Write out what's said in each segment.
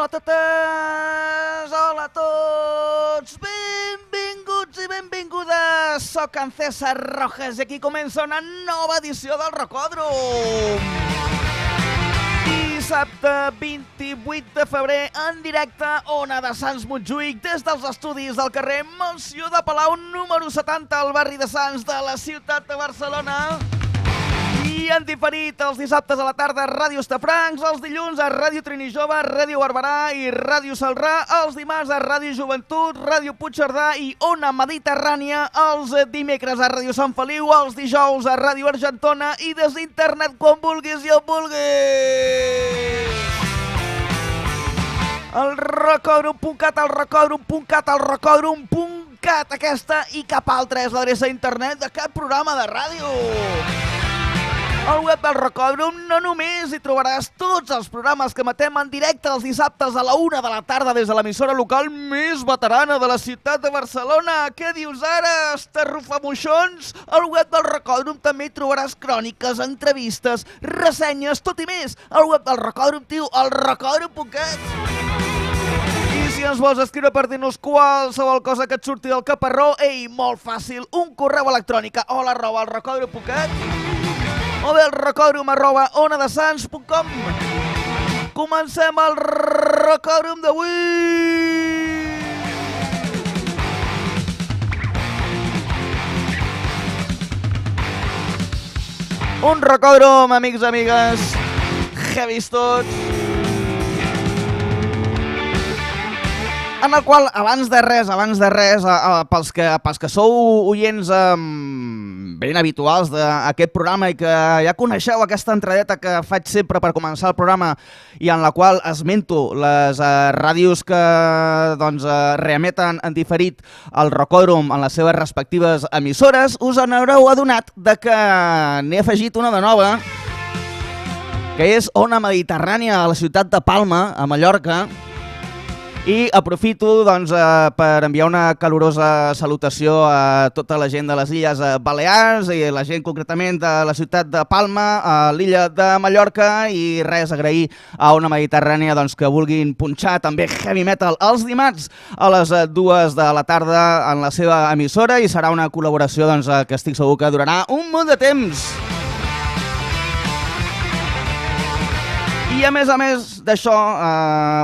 Hola a totes, hola a tots, benvinguts i benvingudes. Soc en César Rojas i aquí comença una nova edició del Rocòdrom. Dissabte 28 de febrer, en directe, Ona de Sants Montjuïc, des dels estudis del carrer Montsió de Palau, número 70, al barri de Sants de la ciutat de Barcelona. I han diferit els dissabtes a la tarda a Ràdio Estafrancs, els dilluns a Ràdio Trini Jove, Ràdio Barberà i Ràdio Salrà, els dimarts a Ràdio Joventut, Ràdio Puigcerdà i Ona Mediterrània, els dimecres a Ràdio Sant Feliu, els dijous a Ràdio Argentona i des d'internet quan vulguis i on vulguis. El Rocòdrom.cat, el Rocòdrom.cat, el Rocòdrom.cat, aquesta i cap altra és l'adreça d'internet d'aquest programa de ràdio. Al web del Rocòdrom no només hi trobaràs tots els programes que emetem en directe els dissabtes a la 1 de la tarda des de l'emissora local més veterana de la ciutat de Barcelona. Què dius ara, estarrufamoixons? Al web del Rocòdrom també hi trobaràs cròniques, entrevistes, ressenyes, tot i més. Al web del Rocòdrom, tio, el Rocòdrom.cat. I si ens vols escriure per dir-nos qualsevol cosa que et surti del caparró, ei, molt fàcil, un correu electrònic a hola@elrocòdrom.cat o bé el rocòdrom@onadesans.com. Comencem el Rocòdrom d'avui! Un Rocòdrom, amics i amigues, heavis tots, en el qual, abans de res, pels que sou oients ben habituals d'aquest programa i que ja coneixeu aquesta entradeta que faig sempre per començar el programa i en la qual esmento les ràdios que reemeten en diferit el Rocòdrom en les seves respectives emissores, us en haureu adonat de que n'he afegit una de nova, que és Ona Mediterrània a la ciutat de Palma, a Mallorca. I aprofito per enviar una calorosa salutació a tota la gent de les Illes Balears i la gent concretament de la ciutat de Palma, a l'illa de Mallorca, i res, agrair a Ona Mediterrània que vulguin punxar també heavy metal els dimarts a les 2 de la tarda en la seva emissora, i serà una col·laboració que estic segur que durarà un munt de temps. I a més d'això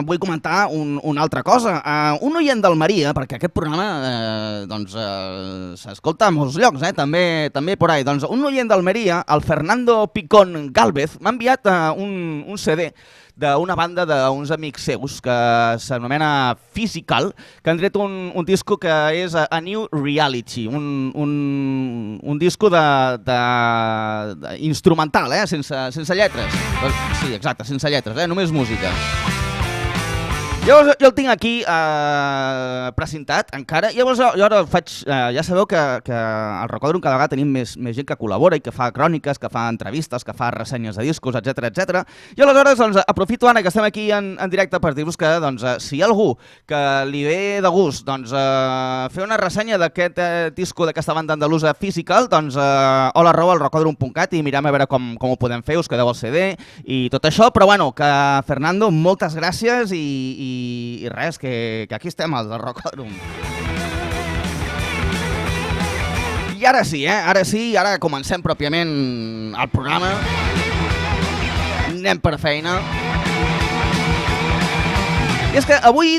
vull comentar una altra cosa. Un oient d'Almeria, perquè aquest programa s'escolta a molts llocs, també por ahí. Doncs un oient d'Almeria, el Fernando Picón Gálvez, m'ha enviat un CD d'una banda d'uns amics seus que s'anomena Physical, que han tret un disco que és A New Reality, un disco instrumental, sense lletres. Sí, exacte, sense lletres, només música. Llavors jo el tinc aquí presentat encara, llavors jo ara faig, ja sabeu que al Rocòdrom cada vegada tenim més gent que col·labora i que fa cròniques, que fa entrevistes, que fa ressenyes de discos, etc. I aleshores aprofito ara que estem aquí en directe per dir-vos que si hi ha algú que li ve de gust fer una ressenya d'aquest disco d'aquesta banda andalusa Physical, hola@elrocòdrom.cat i mirem a veure com ho podem fer, us quedeu el CD i tot això, però bueno, que Fernando, moltes gràcies i res, que aquí estem, al Rocòdrom. I ara sí, ara comencem pròpiament el programa. Anem per feina. I és que avui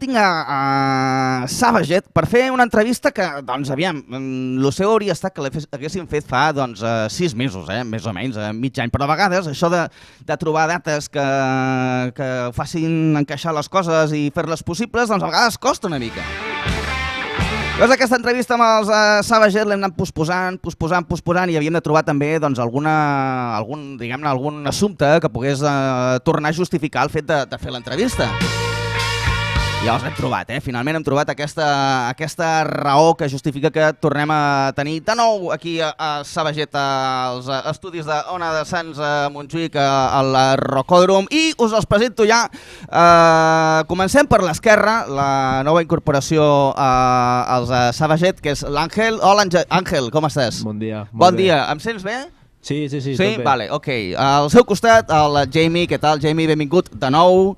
tinc a Savaget per fer una entrevista que, aviam, el seu hauria estat que l'haguéssim fet fa 6 mesos, més o menys, mig any. Però a vegades això de trobar dates que facin encaixar les coses i fer-les possibles, a vegades costa una mica. Llavors aquesta entrevista amb els Savaget l'hem anat posposant i havíem de trobar també algun assumpte que pogués tornar a justificar el fet de fer l'entrevista. Ja els hem trobat, finalment hem trobat aquesta raó que justifica que tornem a tenir de nou aquí a Savaget, als estudis d'Ona de Sants a Montjuïc, al Rocòdrom, i us els presento ja. Comencem per l'esquerra, la nova incorporació als Savaget, que és l'Àngel. Hola Àngel, com estàs? Bon dia. Bon dia, em sents bé? Sí, tot bé. Vale, ok. Al seu costat, el Jamie, què tal Jamie? Benvingut de nou.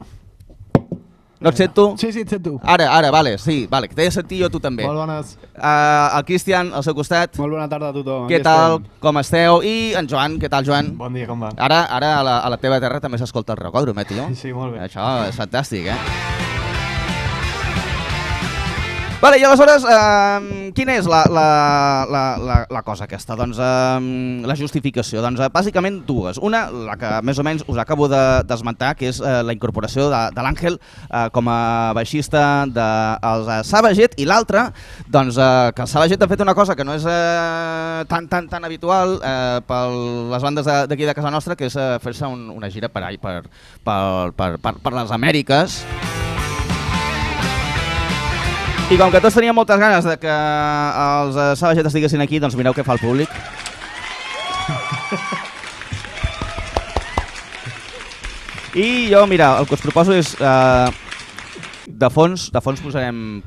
No et sento? Sí, et sento. Ara, vale, sí, vale, que t'he de sentir jo tu també. Molt bones. El Cristian, al seu costat. Molt bona tarda a tothom. Què tal, com esteu? I en Joan, què tal, Joan? Bon dia, com va? Ara a la teva terra també s'escolta el rocòdrom, tio? Sí, molt bé. Això és fantàstic, Vale, i aleshores, quina és la cosa aquesta? Doncs la justificació. Doncs bàsicament dues. Una, la que més o menys us acabo d'esmentar, que és la incorporació de l'Àngel com a baixista dels Savaget, i l'altra, doncs que els Savaget han fet una cosa que no és tan habitual per les bandes d'aquí de casa nostra, que és fer-se una gira per allà, per les Amèriques. I com que tots teníem moltes ganes de que els Savaget estiguessin aquí, doncs mireu què fa el públic. I jo, mira, el que us proposo és... de fons posarem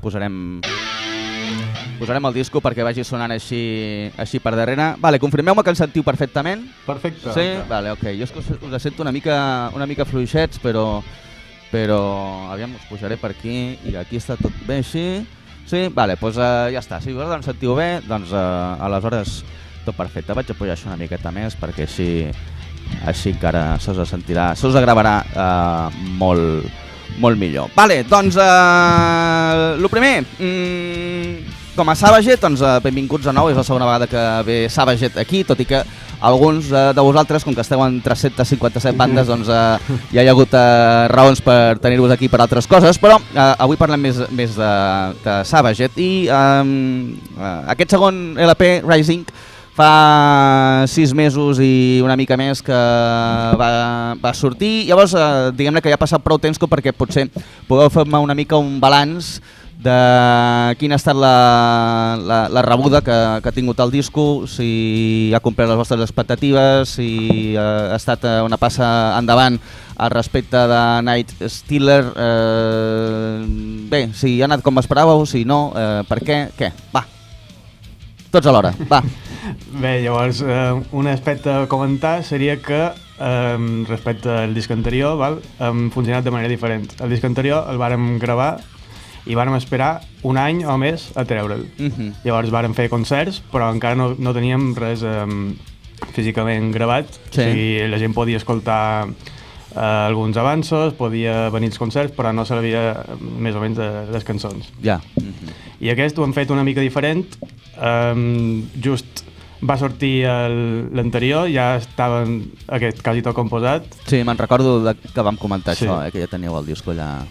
el disco perquè vagi sonant així per darrere. Vale, confirmeu-me que ens sentiu perfectament. Perfecte. Sí? Vale, ok. Jo és que us sento una mica fluixets, però aviam, us pujaré per aquí i aquí està tot bé així. Sí? Vale, doncs ja està. Si vosaltres ens sentiu bé, doncs aleshores tot perfecte. Vaig a pujar això una miqueta més perquè així encara se us sentirà, se us gravarà molt millor. Vale, doncs el primer, com a Savaget, doncs benvinguts de nou, és la segona vegada que ve Savaget aquí, tot i que alguns de vosaltres, com que esteu en 357 bandes, doncs ja hi ha hagut raons per tenir-vos aquí per altres coses, però avui parlem més de Savaget i aquest segon LP, Rising, fa 6 mesos i una mica més que va sortir. Llavors, diguem-ne que ja ha passat prou temps perquè potser podeu fer-me una mica un balanç de quina ha estat la rebuda que ha tingut el disco, si ha complert les vostres expectatives, si ha estat una passa endavant al respecte de Night Stealer. Bé, si ha anat com esperàveu, si no, per què? Què? Va, tots alhora, va. Bé, llavors, un aspecte a comentar seria que respecte al disc anterior hem funcionat de manera diferent. El disc anterior el vàrem gravar i vàrem esperar un any o més a treure'l. Llavors vàrem fer concerts, però encara no teníem res físicament gravat. Sí. O sigui, la gent podia escoltar alguns avanços, podia venir als concerts, però no sabia més o menys de les cançons. Ja. I aquest ho hem fet una mica diferent. Just va sortir l'anterior, ja estava aquest quasi tot composat. Sí, me'n recordo que vam comentar Sí. això, que ja teníeu el disco allà.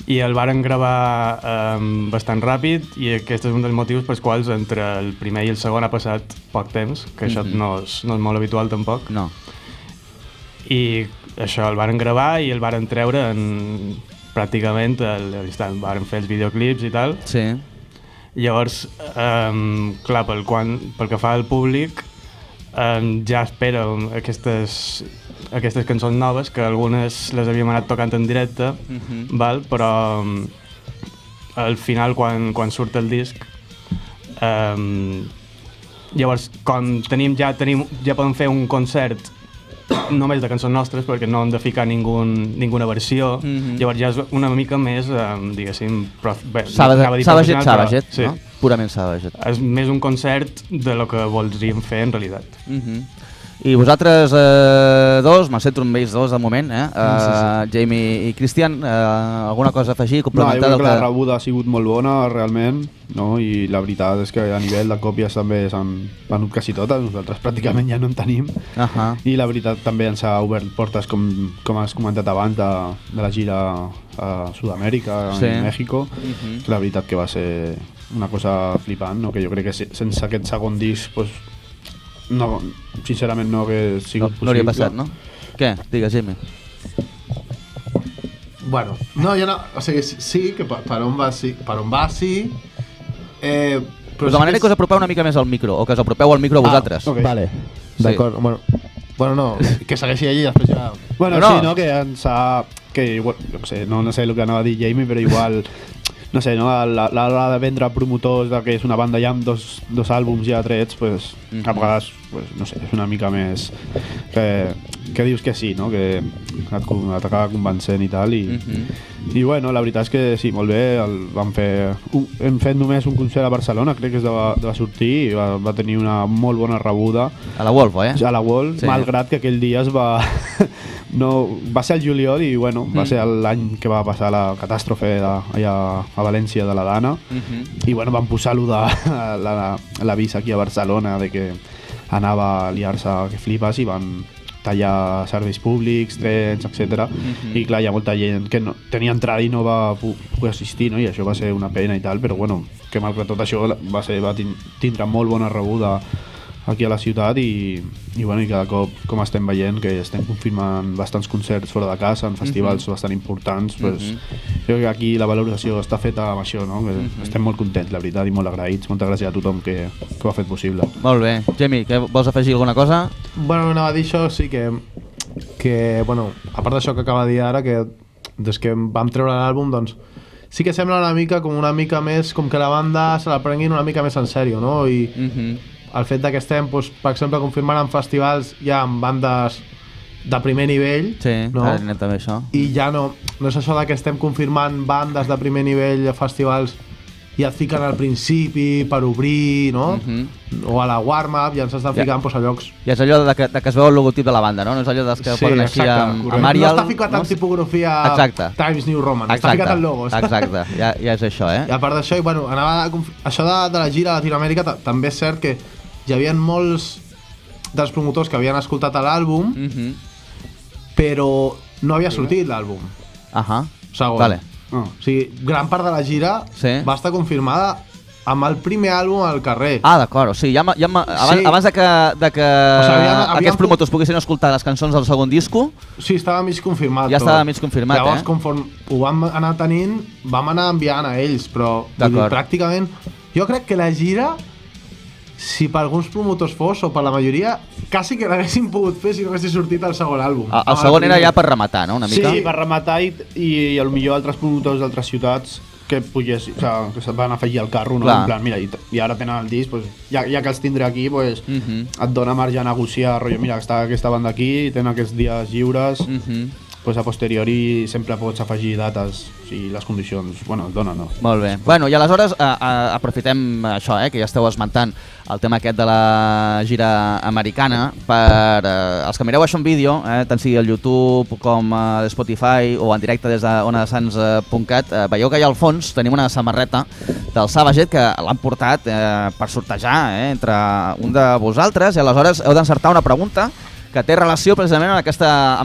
I el varen gravar bastant ràpid i aquest és un dels motius pels quals entre el primer i el segon ha passat poc temps, que això no és molt habitual tampoc. No. I això el varen gravar i el varen treure pràcticament a l'instant. Varen fer els videoclips i tal. Sí. Llavors, clar, pel que fa al públic, ja espera aquestes cançons noves, que algunes les havíem anat tocant en directe, però al final, quan surt el disc, llavors, quan ja podem fer un concert només de cançons nostres, perquè no hem de ficar ninguna versió, llavors ja és una mica més, diguéssim, Savaget, sí. No? Purament Savaget. És més un concert de lo que voldríem fer en realitat. I vosaltres dos, me'n centro amb ells dos de moment, Jamie i Cristian, alguna cosa a afegir, complementar? No, jo crec que la rebuda ha sigut molt bona, realment, no? I la veritat és que a nivell de còpies també s'han venut quasi totes, nosaltres pràcticament ja no en tenim. I la veritat també ens ha obert portes, com has comentat abans, de la gira a Sud-amèrica, a Mèxico, que la veritat que va ser una cosa flipant, no? Que jo crec que sense aquest segon disc, pues, no, sincerament no hauria sigut possible. No hauria passat, no? Què? Digues, Jimmy. Bueno, no, jo no, o sigui, sí, que per on va sí, Us demanaré que us apropeu una mica més al micro, o que us apropeu al micro a vosaltres. Okay. Vale, d'acord, bueno, no, que segueixi allí i després ja... Bueno, sí, no, que ens ha... Que, no sé el que anava a dir Jamie, però igual... No sé, no? A l'hora de vendre promotors de que és una banda ja amb dos àlbums ja trets, pues, a vegades, pues, no sé, és una mica més que dius que sí, no? Que t'acaba convencent i tal, i bueno, la veritat és que sí, molt bé, hem fet només un concert a Barcelona, crec que va sortir i va tenir una molt bona rebuda. A la Wolf, A la Wolf, sí. Malgrat que aquell dia va ser el juliol i bueno, va ser l'any que va passar la catàstrofe allà a València de la Dana, i bueno, van posar l'avís aquí a Barcelona de que anava a liar-se que flipes i van tallar serveis públics, trens, etc. I clar, hi ha molta gent que no tenia entrada i no va poder assistir, no? I això va ser una pena i tal, però bueno, que malgrat tot això va tindre molt bona rebuda aquí a la ciutat i bueno, i cada cop, com estem veient, que estem confirmant bastants concerts fora de casa, en festivals bastant importants, pues, crec que aquí la valoració està feta amb això, no? Que estem molt contents, la veritat, i molt agraïts. Moltes gràcies a tothom que ho ha fet possible. Molt bé. Jamie, vols afegir alguna cosa? Bueno, anava a dir això, sí que bueno, a part d'això que acaba de dir ara, que des que vam treure l'àlbum, doncs, sí que sembla una mica més com que la banda se la prenguin una mica més en sèrio, no? I el fet que estem, doncs, per exemple, confirmant en festivals ja amb bandes de primer nivell, no? També això. I ja no és això que estem confirmant bandes de primer nivell a festivals i et fiquen al principi per obrir, no? O a la warm-up i ens estan ficant a llocs. I és allò de que es veu el logotip de la banda, no? No és allò dels que posen així a Marial. No està ficat en tipografia Times New Roman, està ficat en logos. Exacte, ja és això, I a part d'això, bueno, això de la gira a Latinoamèrica també és cert que hi havia molts dels promotors que havien escoltat l'àlbum, però no havia sortit l'àlbum. Segon. Vale. O sigui, gran part de la gira va estar confirmada amb el primer àlbum al carrer. D'acord, o sigui, abans de que aquests promotors poguessin escoltar les cançons del segon disco... Sí, estava mig confirmat. Ja estava mig confirmat, Llavors, conforme ho vam anar tenint, vam anar enviant a ells, però pràcticament... Jo crec que la gira, si per alguns promotors fos, o per la majoria, quasi que l'haguessin pogut fer si no haguessin sortit el segon àlbum. El segon era ja per rematar, no? Una mica? Sí, per rematar i potser altres promotors d'altres ciutats que se't van afegir al carro, no? En plan, mira, i ara tenen el disc, pues, ja que els tindré aquí, pues, et dona marge a negociar, rotllo, mira, està aquesta banda aquí, tenen aquests dies lliures, pues a posteriori sempre pots afegir dates si les condicions, bueno, et donen, no? Molt bé. Bueno, i aleshores aprofitem això, que ja esteu esmentant el tema aquest de la gira americana, per els que mireu això en vídeo, tant sigui al YouTube com a Spotify o en directe des d'onadesans.cat, veieu que allà al fons tenim una samarreta del Savaget que l'han portat per sortejar entre un de vosaltres, i aleshores heu d'encertar una pregunta que té relació precisament amb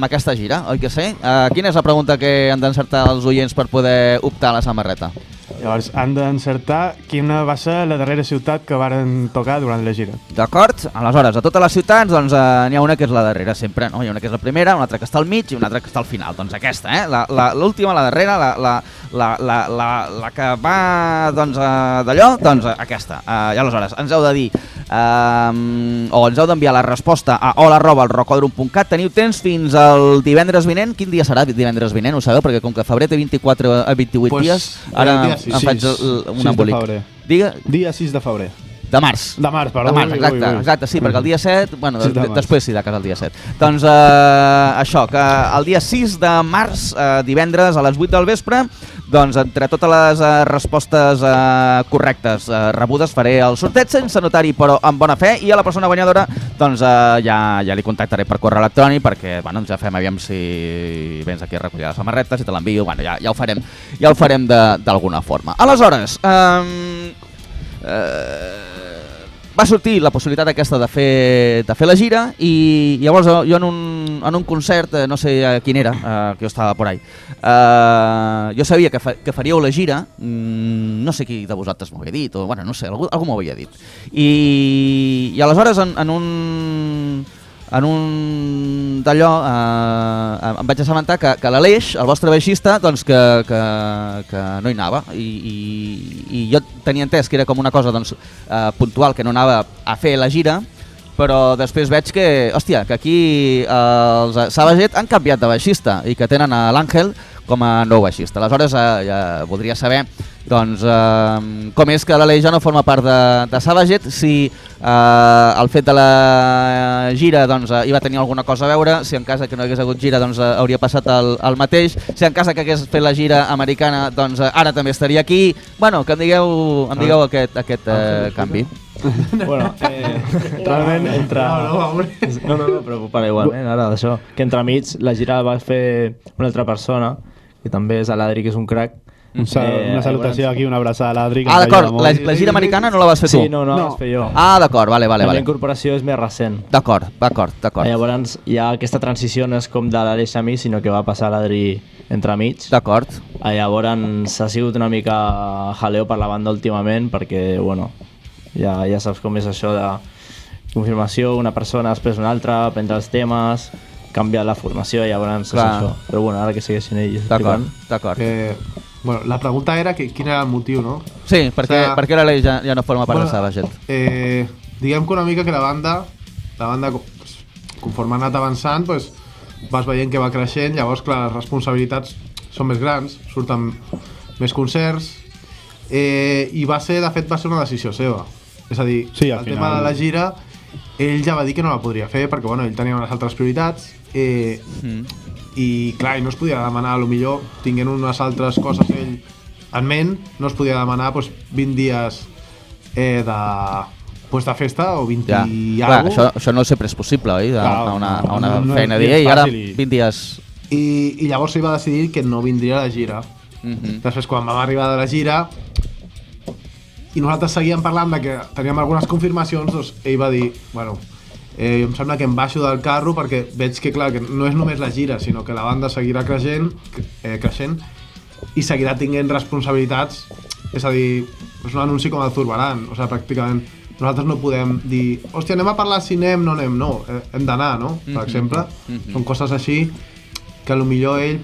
aquesta gira, oi que sí? Quina és la pregunta que han d'encertar els oients per poder optar a la samarreta? Llavors, han d'encertar quina va ser la darrera ciutat que varen tocar durant la gira. D'acord? Aleshores, a totes les ciutats doncs, n'hi ha una que és la darrera sempre, no? Hi ha una que és la primera, una altra que està al mig i una altra que està al final. Doncs aquesta, l'última, la darrera, la que va doncs, d'allò, doncs aquesta. I aleshores, ens heu de dir, o ens heu d'enviar la resposta a hola@elrocòdrom.cat. Teniu temps fins al divendres vinent. Quin dia serà divendres vinent, ho sabeu? Perquè com que febrer té 28 dies, ara em faig un embolic. Dia 6 de febrer. De març. De març, perdó. De març, exacte, sí, perquè el dia 7, bueno, després sí, de casa el dia 7. Doncs això, que el dia 6 de març, divendres a les 8 del vespre, doncs entre totes les respostes correctes rebudes faré el sorteig sense notari però amb bona fe, i a la persona guanyadora doncs ja li contactaré per correu electrònic perquè bueno, ja fem aviam si vens aquí a recollir les samarretes, si te l'envio, bueno, ja ho farem d'alguna forma. Aleshores, va sortir la possibilitat aquesta de fer la gira, i llavors jo en un concert, no sé quin era, que jo estava por ahí, jo sabia que faríeu la gira, no sé qui de vosaltres m'ho havia dit, o bueno, no sé, algú m'ho havia dit, i aleshores en un d'allò em vaig assabentar que l'Aleix, el vostre baixista, doncs que no hi anava, i jo tenia entès que era com una cosa doncs, puntual, que no anava a fer la gira, però després veig que, hòstia, que aquí els Savaget han canviat de baixista i que tenen a l'Àngel com a nou baixista. Aleshores ja voldria saber doncs, com és que l'Aleix ja no forma part de Savaget, si el fet de la gira doncs, hi va tenir alguna cosa a veure, si en cas que no hagués hagut gira doncs, hauria passat el mateix, si en cas que hagués fet la gira americana doncs, ara també estaria aquí. Bueno, que em digueu aquest canvi. Bueno, realment entre... No, preocuparé igualment ara d'això. Que entremig la gira la va fer una altra persona, que també és l'Adri, que és un crac. Una salutació aquí, una abraçada a l'Adri. D'acord, la gira americana no la vas fer tu? Sí, no, la vas fer jo. D'acord, vale. La meva incorporació és més recent. D'acord. Llavors ja aquesta transició no és com de l'Aleix a mi, sinó que va passar l'Adri entremig. D'acord. Llavors ha sigut una mica jaleo per la banda últimament, perquè, bueno, ja saps com és això de confirmació, una persona, després una altra, prendre els temes, canviar la formació, llavors és això. Però bueno, ara que segueixin ells. D'acord. Bueno, la pregunta era quin era el motiu, no? Sí, perquè l'Aleix ja no forma part de Savaget. Diguem que una mica que la banda conforme ha anat avançant, vas veient que va creixent, llavors, clar, les responsabilitats són més grans, surten més concerts, i de fet va ser una decisió seva. És a dir, el tema de la gira, ell ja va dir que no la podria fer, perquè bueno, ell tenia unes altres prioritats, i clar, no es podia demanar, potser tinguent unes altres coses ell en ment, no es podia demanar 20 dies de festa o 20 i alguna cosa. Això no sempre és possible, oi? A una feina dia i ara 20 dies... I llavors ell va decidir que no vindria a la gira. Després, quan vam arribar de la gira i nosaltres seguíem parlant de que teníem algunes confirmacions, doncs ell va dir, bueno, em sembla que em baixo del carro perquè veig que, clar, que no és només la gira, sinó que la banda seguirà creixent i seguirà tinguent responsabilitats. És a dir, és un anunci com el Zurbarán, o sigui, pràcticament nosaltres no podem dir, hòstia, anem a parlar si anem, no anem, no, hem d'anar, no? Per exemple, són coses així que potser ell,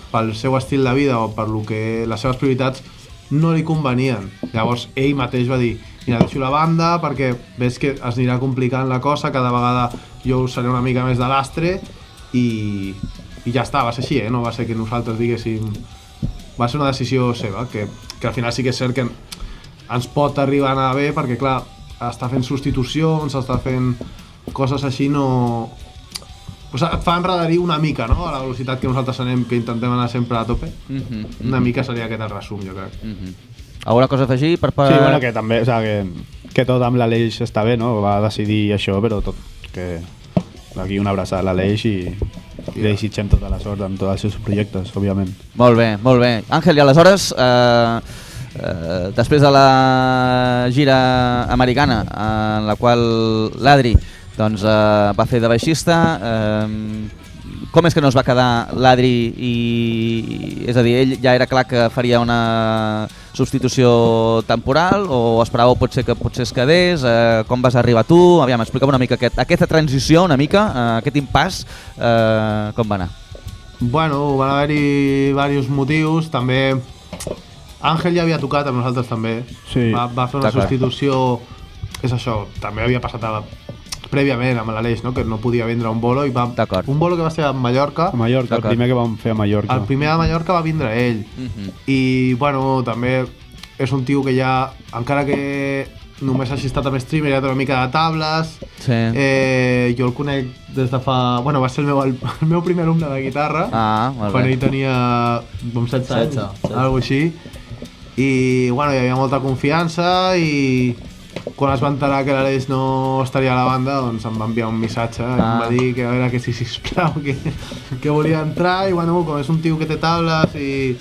pel seu estil de vida o per lo que les seves prioritats no li convenien. Llavors ell mateix va dir, mira, deixo la banda perquè veig que es anirà complicant la cosa, cada vegada jo seré una mica més de l'astre i ja està, va ser així, no va ser que nosaltres diguéssim, va ser una decisió seva, que al final sí que és cert que ens pot arribar a anar bé perquè clar, està fent substitucions, està fent coses així, no... et fa enredarir una mica, no?, a la velocitat que nosaltres anem, que intentem anar sempre a tope. Una mica seria aquest el resum, jo crec. Alguna cosa a afegir? Sí, bueno, que també, que tot amb l'Aleix està bé, no? Va decidir això, però tot, que aquí una abraçada a l'Aleix i li desitgem tota la sort amb tots els seus projectes, òbviament. Molt bé. Àngel, i aleshores, després de la gira americana, en la qual l'Adri doncs, va fer de baixista, com és que no es va quedar l'Adri? És a dir, ell ja era clar que faria una substitució temporal o esperàveu potser que es quedés? Com vas arribar tu? Aviam, explica'm una mica aquesta transició, una mica, aquest impàs, com va anar? Bueno, van haver-hi diversos motius, també Àngel ja havia tocat amb nosaltres també, va fer una substitució, és això, també havia passat prèviament amb l'Aleix, no? Que no podia vindre un bolo i un bolo que va ser a Mallorca. A Mallorca, el primer que vam fer a Mallorca. El primer a Mallorca va vindre ell. I bueno, també és un tio que ja, encara que només hagi estat amb streamer, ja té una mica de tables. Jo el conec des de fa... Bueno, va ser el meu primer alumne de guitarra. Quan ell tenia 16 anys, alguna cosa així. I bueno, hi havia molta confiança i quan es va enterar que l'Aleix no estaria a la banda, doncs em va enviar un missatge i em va dir que a veure que sisplau, que volia entrar i bueno, com és un tio que té tables i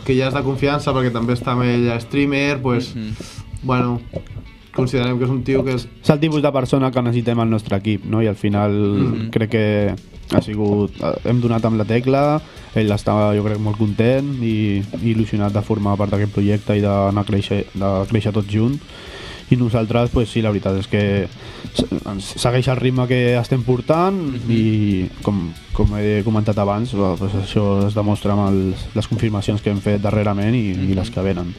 que ja és de confiança perquè també està amb ell a streamer, doncs bueno, considerem que és un tio que és... És el tipus de persona que necessitem al nostre equip, no? I al final crec que ha sigut... Hem donat amb la tecla, ell estava, jo crec, molt content i il·lusionat de formar part d'aquest projecte i d'anar a créixer tots junts. I nosaltres, pues, sí, la veritat és que segueix el ritme que estem portant i com he comentat abans, pues, això es demostra amb les confirmacions que hem fet darrerament i les que venen.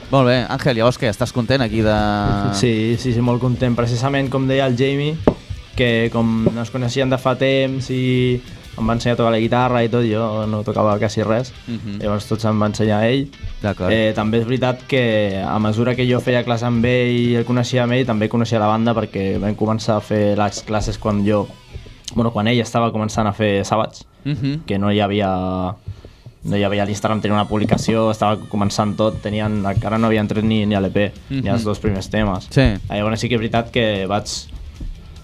Molt bé, Àngel, llavors què, estàs content aquí de... Sí, molt content. Precisament com deia el Jamie, que com ens coneixien de fa temps i em va ensenyar a tocar la guitarra i tot, jo no tocava quasi res, llavors tot se'm va ensenyar a ell. També és veritat que a mesura que jo feia classe amb ell i el coneixia amb ell, també coneixia la banda perquè vam començar a fer les classes quan ell estava començant a fer Savage, que no hi havia l'Instagram, tenia una publicació, estava començant tot, encara no havien tret ni l'EP, ni els 2 primers temes. Llavors sí que és veritat que vaig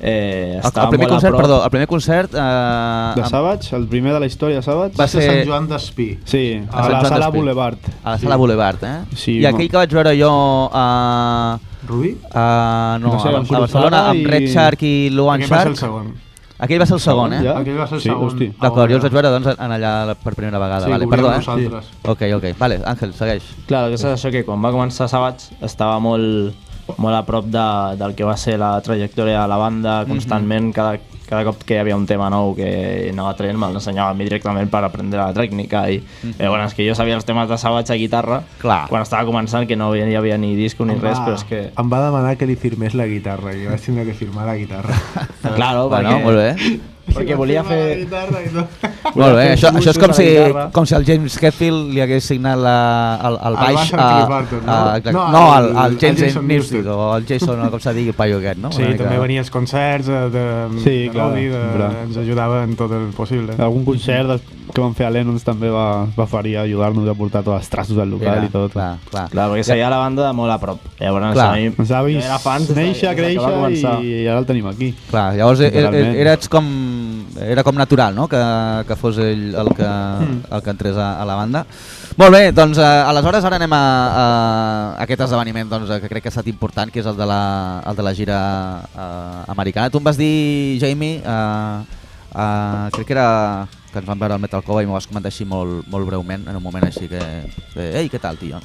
estar molt a prop. Perdó, el primer concert... de Savage, el primer de la història de Savage? Va ser Sant Joan d'Espí. Sí, a la Sala Boulevard. A la Sala Boulevard, eh? I aquell que vaig veure jo a... Rubí? No, a Barcelona, amb Red Shark i Luan Shark. Aquell va ser el segon. Aquell va ser el segon, eh? Aquell va ser el segon. D'acord, jo els vaig veure doncs, en allà per primera vegada. Sí, perdó, nosaltres. Ok. Vale, Àngel, segueix. Clar, el que és això que quan va començar Savage estava molt a prop del que va ser la trajectòria de la banda, constantment, cada cop que hi havia un tema nou que anava traient me'l ensenyava a mi directament per aprendre la tècnica i bueno, és que jo sabia els temes de Savage a guitarra quan estava començant, que no hi havia ni disco ni res, però és que... Em va demanar que li firmés la guitarra i jo vaig tindre que firmar la guitarra. Claro, molt bé. Perquè volia fer... Molt bé, això és com si el James Hetfield li hagués signat el baix al Jason Newsted o al Jason, com s'ha dit, el paio aquest, no? Sí, també venia als concerts de l'Audi, ens ajudava en tot el possible. Algun concert que vam fer a Lennons també va oferir a ajudar-nos a portar tots els traços del local i tot. Clar, perquè seguia la banda molt a prop. Llavors, ens ha vist néixer, créixer i ara el tenim aquí. Clar, llavors era com natural, no?, que fos ell el que entrés a la banda. Molt bé, doncs aleshores ara anem a aquest esdeveniment que crec que ha estat important, que és el de la gira americana. Tu em vas dir, Jamie, crec que era que ens vam veure al Metal Cova i m'ho vas comentar així molt breument, en un moment així que... Ei, què tal, tio?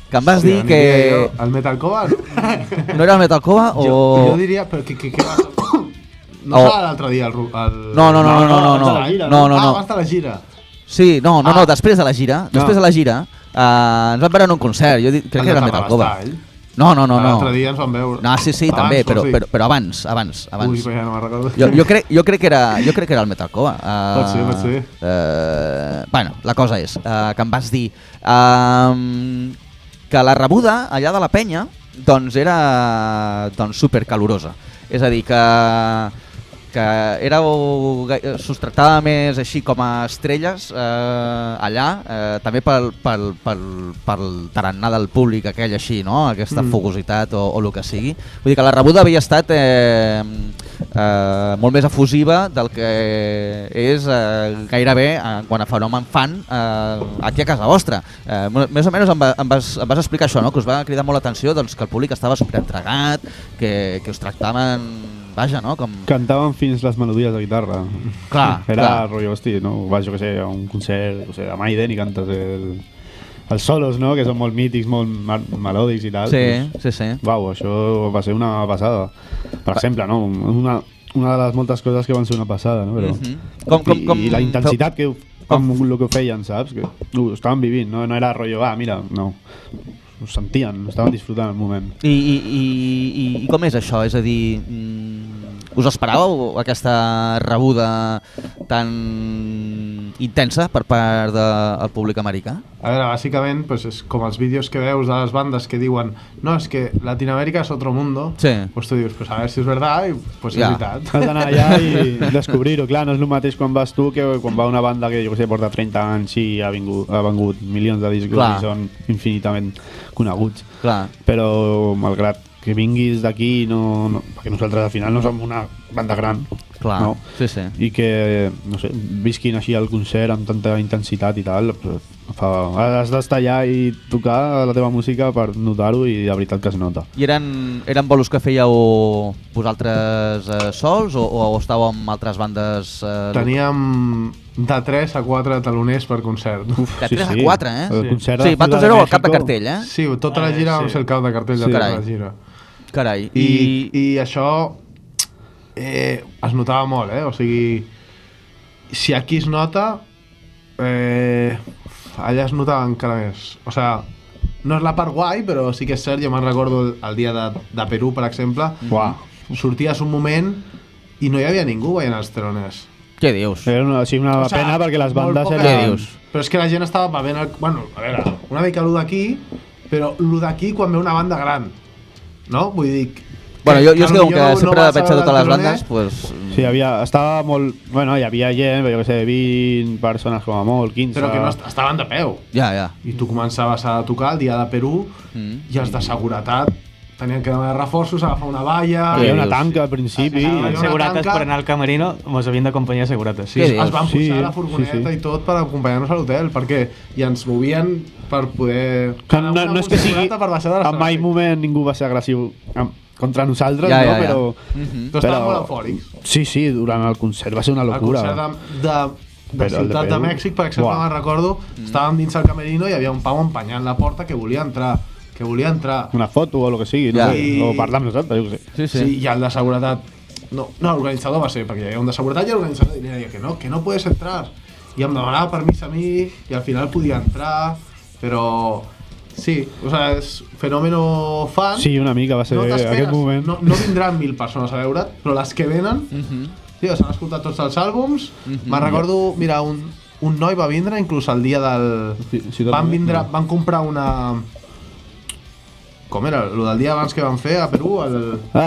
Que em vas dir que... El Metal Cova? No era el Metal Cova o...? Jo diria... Què vas... No serà l'altre dia el... No. Va estar a la gira. Sí, no, després de la gira. Després de la gira ens vam veure en un concert. Jo crec que era el Metal Cova. No. L'altre dia ens vam veure. No, sí, també, però abans. Ui, ja no me'n recordo. Jo crec que era el Metal Cova. Pot ser. Bueno, la cosa és que em vas dir que la rebuda allà de la penya doncs era super calorosa. És a dir, que s'us tractava més així com a estrelles allà, també pel tarannà del públic aquell així, no? Aquesta fogositat o el que sigui. Vull dir que la rebuda havia estat molt més efusiva del que és gairebé quan a fenomen fan aquí a casa vostra. Més o menys em vas explicar això, no? Que us va cridar molt l'atenció doncs, que el públic estava superentregat, que us tractaven... Vaja, no? Cantaven fins les melodies de guitarra. Era rotllo, hosti, no? Vas, jo què sé, a un concert de Maiden i cantes els solos, no? Que són molt mítics, molt melòdics i tal. Sí. Uau, això va ser una passada. Per exemple, no? Una de les moltes coses que van ser una passada, no? Però... I la intensitat amb el que ho feien, saps? Que ho estaven vivint, no era rotllo, mira, no... Ho sentien, estaven disfrutant el moment. I com és això? És a dir, us esperàveu aquesta rebuda tan intensa per part del públic americà? A veure, bàsicament és com els vídeos que veus de les bandes que diuen no, és que Latinoamèrica és otro mundo. Pues tu dius, a veure si és verdad i és veritat. Has d'anar allà i descobrir-ho. Clar, no és el mateix quan vas tu que quan va una banda que jo sé, porta 30 anys i ha vengut milions de discos i són infinitament coneguts. Però malgrat que vinguis d'aquí, perquè nosaltres al final no som una banda gran, no? I que no sé, visquin així el concert amb tanta intensitat i tal, has d'estar allà i tocar la teva música per notar-ho i de veritat que es nota. I eren bolos que fèieu vosaltres sols o estàveu amb altres bandes? Teníem de 3 a 4 taloners per concert. De 3 a 4, eh? Sí, vosaltres éreu el cap de cartell, eh? Sí, tota la gira vam ser el cap de cartell de tota la gira. Carai. I això es notava molt, o sigui, si aquí es nota, allà es notava encara més. O sigui, no és la part guai, però sí que és cert, jo me'n recordo el dia de Perú, per exemple, sorties un moment i no hi havia ningú veient els teloners. Què dius? Era una pena perquè les bandes molt Què dius? Però és que la gent estava bevent bueno, a veure, una mica lo d'aquí, però lo d'aquí quan ve una banda gran, no? Vull dir... Bueno, jo és que com que sempre vas vaig a totes les bandes, pues... Sí, estava molt... Bueno, hi havia gent, jo què sé, 20 persones com a molt, 15... Però que no estaven de peu. Ja. I tu començaves a tocar el dia de Perú i els de seguretat tenien que demanar reforços, agafar una valla... Hi havia una tanca al principi... Els segurates per anar al camerino mos havien d'acompanyar segurates. Sí. Es van pujar a la furgoneta i tot per acompanyar-nos a l'hotel, perquè i ens movien per poder... No és que sigui... En mai moment ningú va ser agressiu contra nosaltres, no? Però estàvem molt eufòrics. Sí, durant el concert va ser una locura. El concert de Ciutat de Mèxic, per exemple, me'n recordo, estàvem dins el camerino i hi havia un pau empenyant la porta que volia entrar. Una foto o el que sigui, no sé, o parlar amb nosaltres, jo què sé. Sí, i el de seguretat... No, l'organitzador va ser, perquè hi havia un de seguretat i l'organitzador i li deia que no puedes entrar. I em demanava permís a mi i al final podia entrar, però... Sí, o sea, és fenòmeno fan. Sí, una mica va ser aquest moment. No vindran 1.000 persones a veure't, però les que venen, s'han escoltat tots els àlbums. Me'n recordo, mira, un noi va vindre, inclús el dia del... Van comprar una... Com era? El del dia abans que van fer a Perú?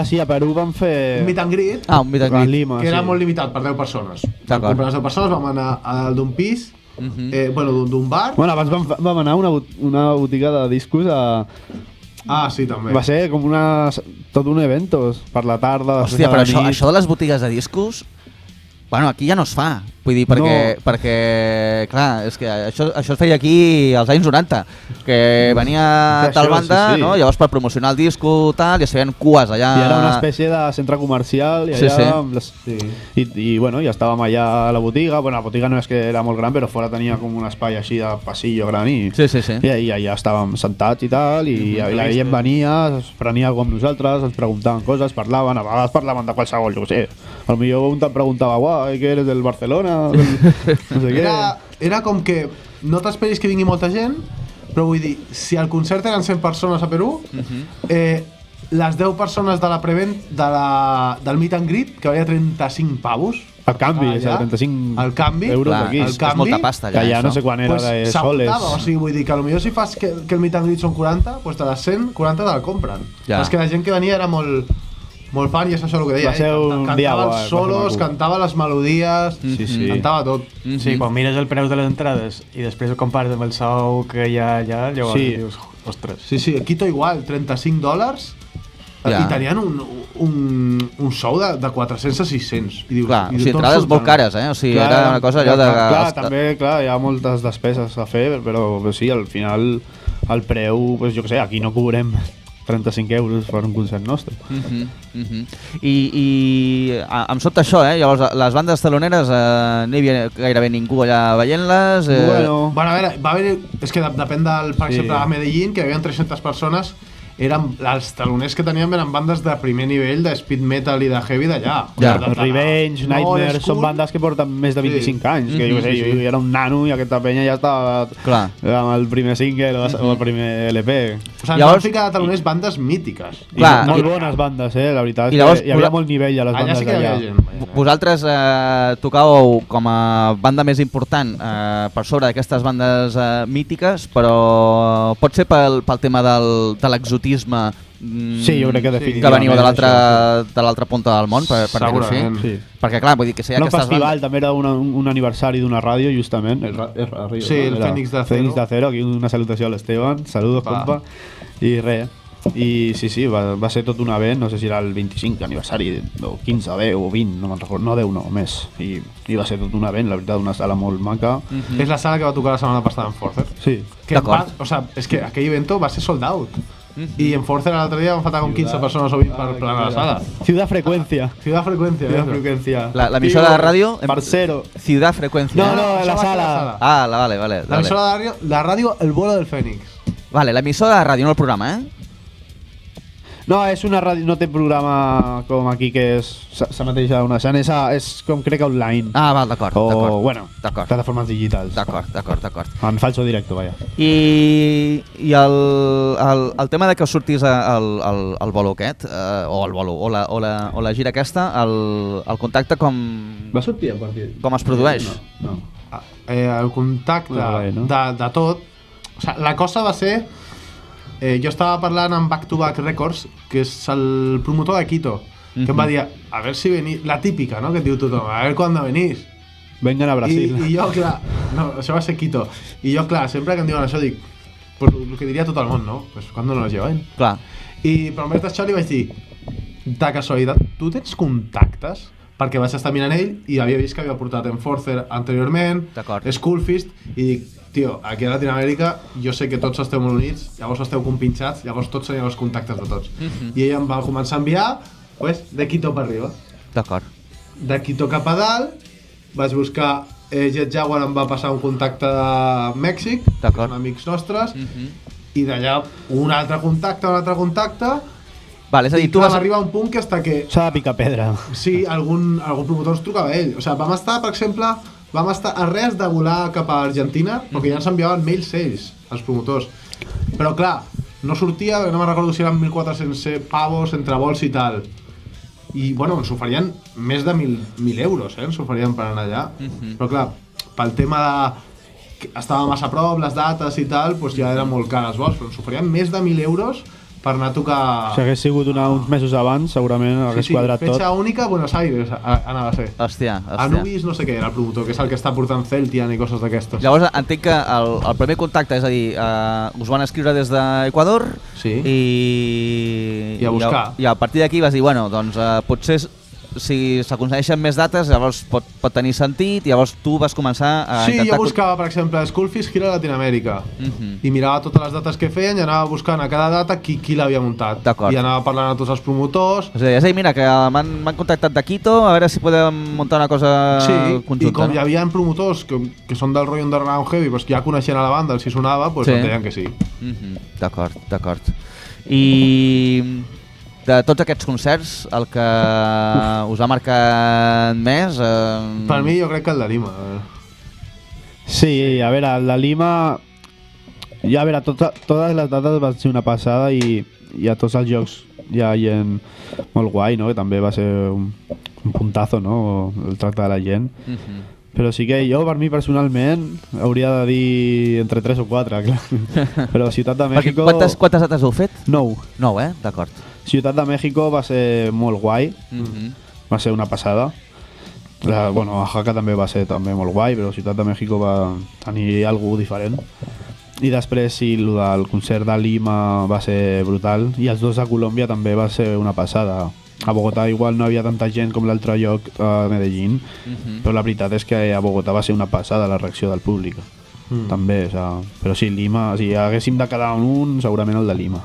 Sí, a Perú van fer... Un meet and greet. Un meet and greet. Lima, que era molt limitat per 10 persones. Van comprar les 10 persones, vam anar al d'un pis, d'un bar. Bueno, abans vam anar a una botiga de discos a... Sí, també. Va ser com tot un evento per la tarda. Hòstia, però això de les botigues de discos... Bueno, aquí ja no es fa, vull dir, perquè clar, és que això es feia aquí als anys 90, que venia tal banda, no? Llavors per promocionar el disco tal, i es feien cues allà... I era una espècie de centre comercial, i allà... I bueno, ja estàvem allà a la botiga, bueno, la botiga no és que era molt gran, però fora tenia com un espai així de passillo gran, i allà estàvem sentats i tal, i la gent venia, es prenia alguna amb nosaltres, ens preguntaven coses, parlaven, a vegades parlaven de qualsevol, jo què sé, potser un te'n preguntava, que eres del Barcelona, no sé què. Era com que no t'esperis que vingui molta gent, però vull dir, si al concert eren 100 persones a Perú, les 10 persones de la del meet and greet, que valia 35 pavos, el canvi, és 35 euros d'aquí. És molta pasta allà, ja no sé quan era de soles. O sigui, vull dir que potser si fas que el meet and greet són 40, doncs de les 100, 40 te la compren. És que la gent que venia era molt fan, i és això el que deia, cantava els solos, cantava les melodies, cantava tot. Sí, quan mires el preu de les entrades i després ho compares amb el sou que hi ha allà, llavors dius, ostres. Sí, Quito igual, $35, i tenien un sou de 400 a 600. Clar, o sigui, entrades molt cares, O sigui, era una cosa allò de... Clar, també, hi ha moltes despeses a fer, però sí, al final el preu, jo què sé, aquí no cobrem 35 euros per un concert nostre. I em sobta això, llavors les bandes teloneres no hi havia gairebé ningú allà veient-les. Bueno, a veure, va haver, és que depèn del, per exemple, a Medellín, que hi havia 300 persones, els taloners que teníem eren bandes de primer nivell de speed metal i de heavy d'allà. Revenge, Nightmare, són bandes que porten més de 25 anys, que jo era un nano i aquesta penya ja estava amb el primer single o el primer LP. O sigui, ens van ficar de taloners bandes mítiques. Molt bones bandes, la veritat. Hi havia molt nivell a les bandes d'allà. Vosaltres tocàveu com a banda més important per sobre d'aquestes bandes mítiques, però pot ser pel tema de l'exotisme. Sí, jo crec que definitivament. Que veniu de l'altra punta del món, per dir-ho així. Perquè clar, vull dir que si hi ha aquestes festival també era un aniversari d'una ràdio, justament. Sí, el Fénix de Acero. Fénix de Acero, aquí una salutació a l'Esteban. Saludos, compa. I res. I sí, va ser tot un event, no sé si era el 25 aniversari, o 15, o 10, o 20, no me'n recordo, no 10, no, més. I va ser tot un event, la veritat, una sala molt maca. És la sala que va tocar la setmana passada en Forcer. Sí. O sea, és que aquell evento va ser sold out. I en Forcer l'altre dia van faltar com 15 persones o 20 per planar la sala. Ciudad Frecuencia. Ciudad Frecuencia. L'emissora de ràdio... Parcero. Ciudad Frecuencia. No, la sala. Vale. L'emissora de ràdio El Vuelo del Fénix. Vale, l'emissora de ràdio, no el programa, No, és una ràdio, no té programa com aquí que és s'emeteix a una escena, és com crec online. Ah, val, d'acord. O, bueno, d'acord. plataformes digitals. D'acord. En falso directo, vaja. I el tema de que sortís el bolo aquest, o el bolo, o la gira aquesta, el contacte com Va sortir el partit? Com es produeix? No. El contacte no? de tot, o sigui, la cosa va ser, jo estava parlant amb Back to Back Records, que és el promotor de Quito, que em va dir, a ver si venís, la típica, no?, que et diu tothom, a ver cuándo venís. Vengan a Brasil. I jo, clar, no, això va ser Quito, i jo, clar, sempre que em diuen això dic, pues el que diria tot el món, no? Pues cuando nos lleven. Clar. Però en vez d'això li vaig dir, de casualitat, tu tens contactes? Perquè vaig estar mirant ell i havia vist que havia portat Enforcer anteriorment, Skullfist, i dic, tio, aquí a Latinoamèrica jo sé que tots esteu molt units, llavors esteu compinxats, llavors tots teniu els contactes de tots. I ell em va començar a enviar, pues, de Quito per arriba. D'acord. De Quito cap a dalt, vaig buscar Jet Jaguar, em va passar un contacte de Mèxic, que són amics nostres, i d'allà un altre contacte, Vale, és a dir, tu vas arribar a un punt que hasta que... S'ha de picar pedra. Sí, algun promotor ens trucava a ell. O sigui, vam estar, per exemple, a res de volar cap a Argentina, perquè ja ens enviaven mails ells, els promotors. Però clar, no sortia, no me'n recordo si eren 1.400 pavos entre vols i tal. I, bueno, ens oferien més de 1.000 euros, ens oferien per anar allà. Però clar, pel tema de... que estava massa a prop, les dates i tal, doncs ja eren molt cars els vols, però ens oferien més de 1.000 euros per anar a tocar... Si hagués sigut uns mesos abans, segurament hagués quadrat tot. Fetxa única, Buenos Aires anava a ser. Hòstia. Anubis no sé què era el promotor, que és el que està portant Celtian i coses d'aquestes. Llavors entenc que el primer contacte, és a dir, us van escriure des d'Equador i a buscar. I a partir d'aquí vas dir, bueno, doncs potser si s'aconsegueixen més dates, llavors pot tenir sentit, i llavors tu vas començar a intentar... Sí, jo buscava, per exemple, Skullfist gira a Latinoamèrica, i mirava totes les dates que feien i anava buscant a cada data qui l'havia muntat. I anava parlant a tots els promotors. És a dir, mira, que m'han contactat de Quito, a veure si podem muntar una cosa conjunta. I com hi havia promotors que són del rotllo underground heavy, doncs que ja coneixien a la banda, els hi sonava, doncs em deien que sí. D'acord. I... de tots aquests concerts, el que us ha marcat més... Per mi jo crec que el de Lima. Sí, a veure, el de Lima... Ja, a veure, totes les dates van ser una passada i a tots els jocs hi ha gent molt guai, no? Que també va ser un puntazo, no? El tracte de la gent. Però sí que jo, per mi personalment, hauria de dir entre 3 o 4, clar. Però Ciutat de México... Quantes dates heu fet? 9. 9, d'acord. Ciutat de México va ser molt guai, va ser una passada. Bueno, Oaxaca també va ser també molt guai, però Ciutat de México va tenir alguna diferent. I després sí, el concert de Lima va ser brutal, i els dos de Colòmbia també va ser una passada. A Bogotà igual no havia tanta gent com l'altre lloc a Medellín, però la veritat és que a Bogotà va ser una passada la reacció del públic. També, o sea, però sí, Lima, si haguéssim de quedar un, segurament el de Lima.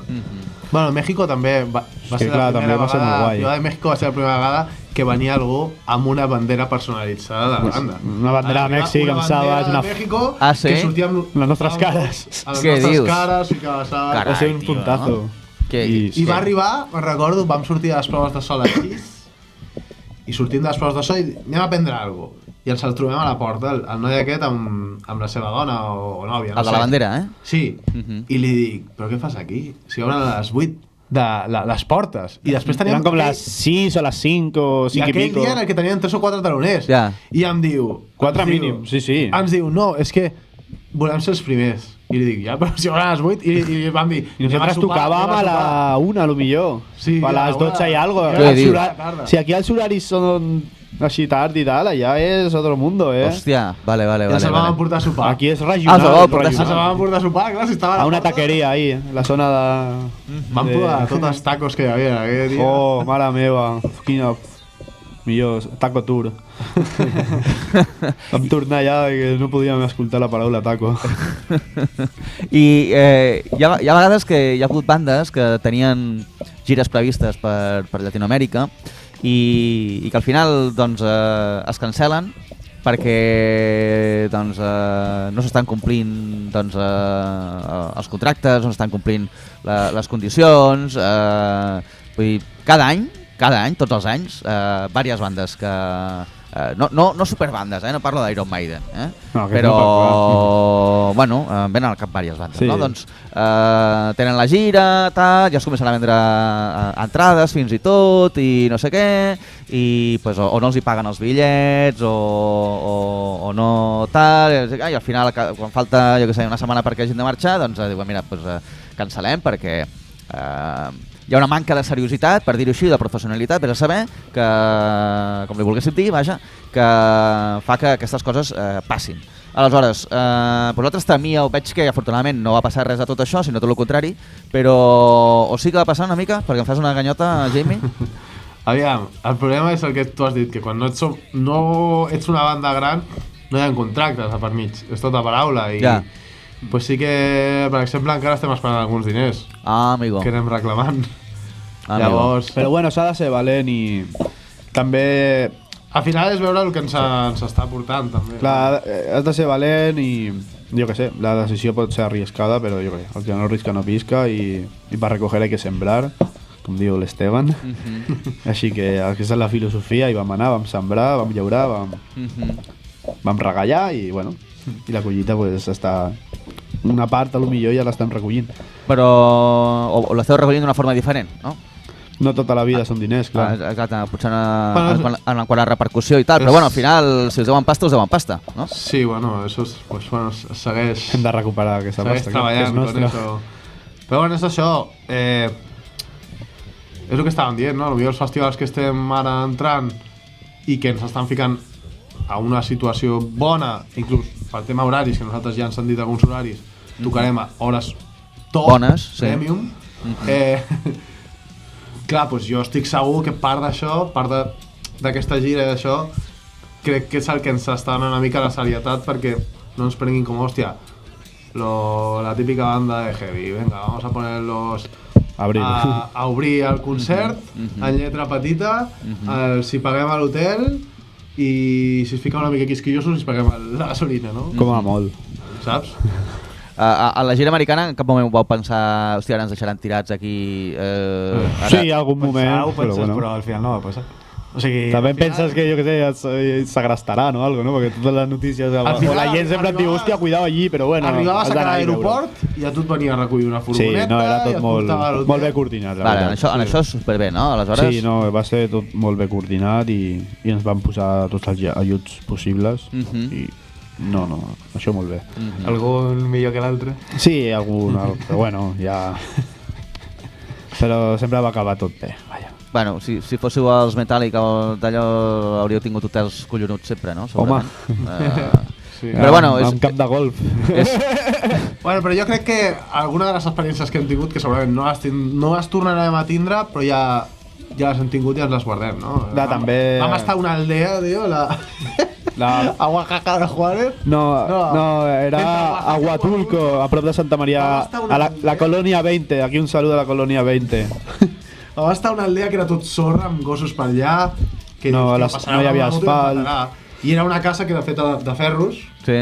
Bueno, México també va ser la primera vegada, Ciutat de México va ser la primera vegada que venia algú amb una bandera personalitzada de la banda. Una bandera de Mèxic, amb sabes, una bandera de México que sortia amb les nostres cares. A les nostres cares, i que sabes. Va ser un puntazo. I va arribar, me'n recordo, vam sortir a les proves de sol a 6, i sortim de les proves de sol i anem a prendre alguna cosa. I ens el trobem a la porta, el noi aquest amb la seva dona o nòvia, no sé. El de la bandera, Sí, i li dic, però què fas aquí? Si obren a les 8 de les portes. I després teníem... Eren com les 6 o les 5 o 5 i pico. I aquell dia en el que tenien 3 o 4 taloners. I em diu... 4 mínim, sí. Ens diu, no, és que volem ser els primers. I li dic, ja, però si obren a les 8, i vam dir... I nosaltres tocàvem a la 1, a lo millor. Sí, a les 12 i algo. Si aquí els horaris són així tard i tal, allà és otro mundo, Hòstia, vale. Ja se vam emportar a sopar. Aquí és regional. Se vam emportar a sopar, clar, si estava a una taqueria ahí, la zona de... Vam provar tots els tacos que hi havia aquell dia. Oh, mare meva, quina... Millor, taco tour. Vam tornar allà que no podíem escoltar la paraula taco. I hi ha vegades que hi ha hagut bandes que tenien gires previstes per Llatinoamèrica i que al final doncs, es cancel·len perquè doncs, no s'estan complint doncs, els contractes, no s'estan complint les condicions. Vull dir, cada any, tots els anys, diverses bandes que... no superbandes, no parlo d'Iron Maiden, No, però bueno, venen al cap diverses bandes, sí. no? Doncs tenen la gira, tal, ja es comencen a vendre entrades fins i tot i no sé què, i pues, o no els hi paguen els bitllets o no tal, i al final quan falta jo que sé, una setmana perquè hagin de marxar, doncs diuen mira, pues, cancel·lem perquè hi ha una manca de seriositat, per dir-ho així, de professionalitat, vés a saber, que, com li volguéssim dir, vaja, que fa que aquestes coses passin. Aleshores, vosaltres temíeu, veig que afortunadament no va passar res de tot això, sinó tot el contrari, però o sí que va passar una mica, perquè em fas una ganyota, Jamie? Aviam, el problema és el que tu has dit, que quan no ets una banda gran no hi ha contractes a per mig, és tota paraula i... Ja. Pues sí que, per exemple, encara estem esperant alguns diners Amigo. que anem reclamant. Amigo. Llavors, Però bueno, s'ha de ser valent i també... al final és veure el que ens està portant, també. Clar, has de ser valent i jo què sé, la decisió pot ser arriscada, però jo què sé, el que no risca no pisca i per recoger hay que sembrar, com diu l'Esteban. Així que aquesta és la filosofia i vam anar, vam sembrar, vam llaurar, vam regallar i bueno, i la collita pues està... Una part a lo millor ja l'estem recollint. Però o l'esteu recollint d'una forma diferent, no? No tota la vida són diners, clar. Exacte, potser en quant a repercussió i tal, però bueno, al final, si us deuen pasta, us deuen pasta, no? Sí, bueno, eso es, pues bueno, segueix... Hem de recuperar aquesta segueix pasta, que és treballant con nostra. eso. Però bueno, és això. És el que estàvem dient, no? Potser els festivals que estem ara entrant i que ens estan ficant a una situació bona, inclús per tema horaris, que nosaltres ja ens han dit alguns horaris, tocarem a hores top, bones, sí. Premium. Clar, doncs jo estic segur que part d'això, part d'aquesta gira i d'això, crec que és el que ens està donant una mica la serietat perquè no ens prenguin com, hòstia, la típica banda de heavy, venga, vamos a ponerlos a obrir el concert en lletra petita, si paguem a l'hotel i si es fica una mica quisquillosos si paguem la gasolina, no? Com a molt. Saps? A la gira americana en cap moment vau pensar hòstia, ara ens deixaran tirats aquí... Sí, algun moment, Pensar-ho, però bueno. però al final no va passar. O sigui, També al final- penses que, jo què sé, s'agrestarà, no? Algo, no? Perquè totes les notícies... Al final, o la gent sempre et diu, hòstia, cuidao allí, però bueno... Arribaves has a cada d'anar a veure. aeroport i a tu et venia a recollir una Sí, furgoneta no, era i tot et molt, portava a l'hotel. molt bé coordinat, la Vale, veritat. en això és superbé, no? Aleshores... Sí, no, va ser tot molt bé coordinat i ens van posar tots els ajuts possibles i no, això molt bé. Algun millor que l'altre? Sí, algun, però bueno, ja... Però sempre va acabar tot bé, vaja. Bueno, si fóssiu els Metallica o d'allò hauríeu tingut hotels collonuts sempre, no? Segurament. Sí. Però bueno, és... Amb camp de golf. Bueno, però jo crec que alguna de les experiències que hem tingut, que segurament no les tornarem a tindre, però ja les hem tingut i ens les guardem, no? També... Vam estar a una aldea, tio, a Oaxaca de Juárez. No, era a Huatulco, a prop de Santa Maria, a la Colònia 20, aquí un saludo a la Colònia 20. Vam estar a una aldea que era tot sorra, amb gossos per allà, que No, dius, tio, no hi havia passarà una moto i asfalt. ens matarà. I era una casa que era feta de ferros, Sí.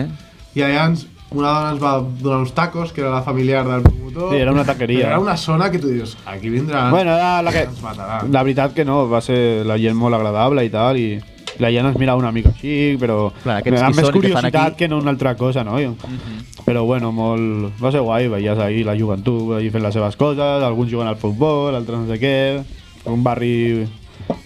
i allà una dona ens va donar uns tacos, que era la familiar del promotor. Sí, era una taqueria. Però era una zona que tu dius, aquí vindran, Bueno, era la que... ens mataran. La veritat que no, va ser la gent molt agradable i tal, i la gent ens mirava una mica així, però Clar, aquests amb qui més són i que fan curiositat aquí- que no una altra cosa, no? Però bueno, molt... va ser guai, veies ahir la joventut ahir fent les seves coses, alguns juguen al futbol, altres no sé què, un barri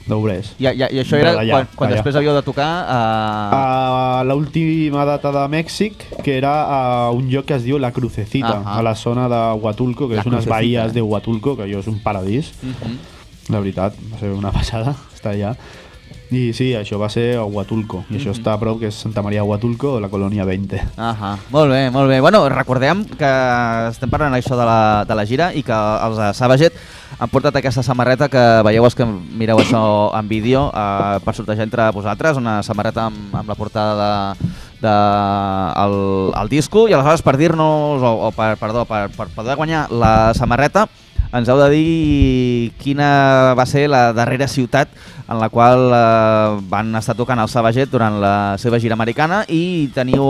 d'obrers. I això era D'allà, quan allà. després havíeu de tocar A l'última data de Mèxic, que era a un lloc que es diu La Crucecita, Ahà. a la zona de Huatulco, que La és unes Crucecita, bahíes de Huatulco, que allò és un paradís. La veritat, va ser una passada estar allà. I sí, això va ser a Huatulco, i això està a prop, que és Santa Maria de Huatulco, o la Colònia 20. Molt bé, molt bé. Bueno, recordem que estem parlant això de la gira i que els de Savaget han portat aquesta samarreta que veieu els que mireu això en vídeo per sortejar entre vosaltres, una samarreta amb la portada el disco, i aleshores per dir-nos, per poder guanyar la samarreta, ens heu de dir quina va ser la darrera ciutat en la qual van estar tocant el Savaget durant la seva gira americana i teniu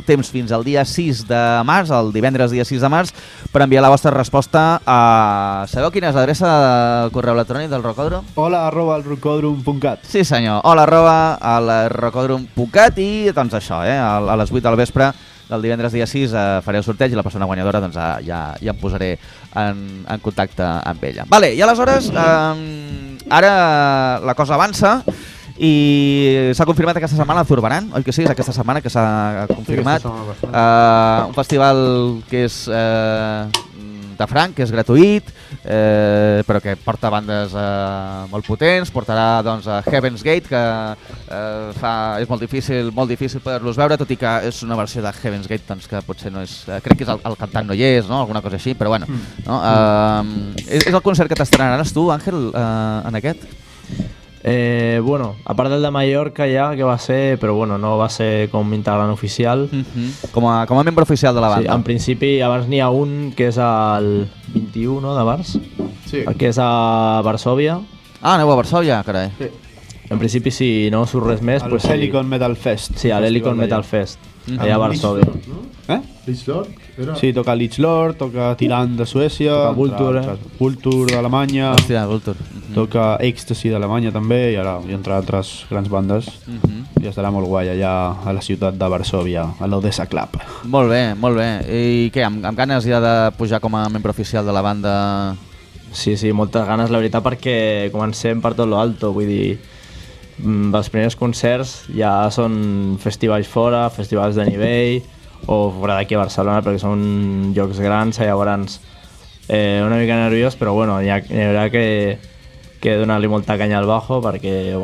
temps fins al dia 6 de març, el divendres dia 6 de març, per enviar la vostra resposta a... Sabeu quina és l'adreça del correu electrònic del Rocòdrom? hola@elrocodrum.cat. Sí senyor, hola@elrocodrum.cat i doncs això, a les 8 del vespre del divendres dia 6 faré el sorteig i la persona guanyadora doncs, ja em posaré en contacte amb ella. Vale, i aleshores, ara la cosa avança i s'ha confirmat aquesta setmana el Zurbarán, oi que sí? És aquesta setmana que s'ha confirmat. Un festival que és de franc, que és gratuït, però que porta bandes molt potents, portarà doncs, a Heaven's Gate, que és molt difícil poder-los veure, tot i que és una versió de Heaven's Gate doncs, que potser no és... crec que és el cantant no hi és, no? Alguna cosa així, però bueno. No? És el concert que t'estrenaràs tu, Àngel, en aquest? Bueno, a part del de Mallorca ja, que va ser, però bueno, no va ser com integrant oficial. Com a membre oficial de la banda. Sí, en principi abans n'hi ha un que és el 21 de març, Sí. que és a Varsòvia. Ah, aneu a Varsòvia, carai. Sí. En principi si no surt res més... El pues, Helicon Metal Fest. Sí, a l'Helicon Metal Fest, allà a Varsòvia. Lich Lord? Era... Sí, toca Lich Lord, toca Tyrann de Suècia, Toca Vulture, Vulture d'Alemanya, Hòstia, Vulture. toca Ecstasy d'Alemanya també, i entre altres grans bandes. I estarà molt guai allà a la ciutat de Varsòvia, a l'Odessa Club. Molt bé, molt bé. I què, amb ganes ja de pujar com a membre oficial de la banda? Sí, moltes ganes, la veritat, perquè comencem per tot lo alto, vull dir, els primers concerts ja són festivals fora, festivals de nivell, o fora d'aquí a Barcelona, perquè són llocs grans, llavors una mica nerviós, però bueno, hi haurà que donar-li molta canya al bajo, perquè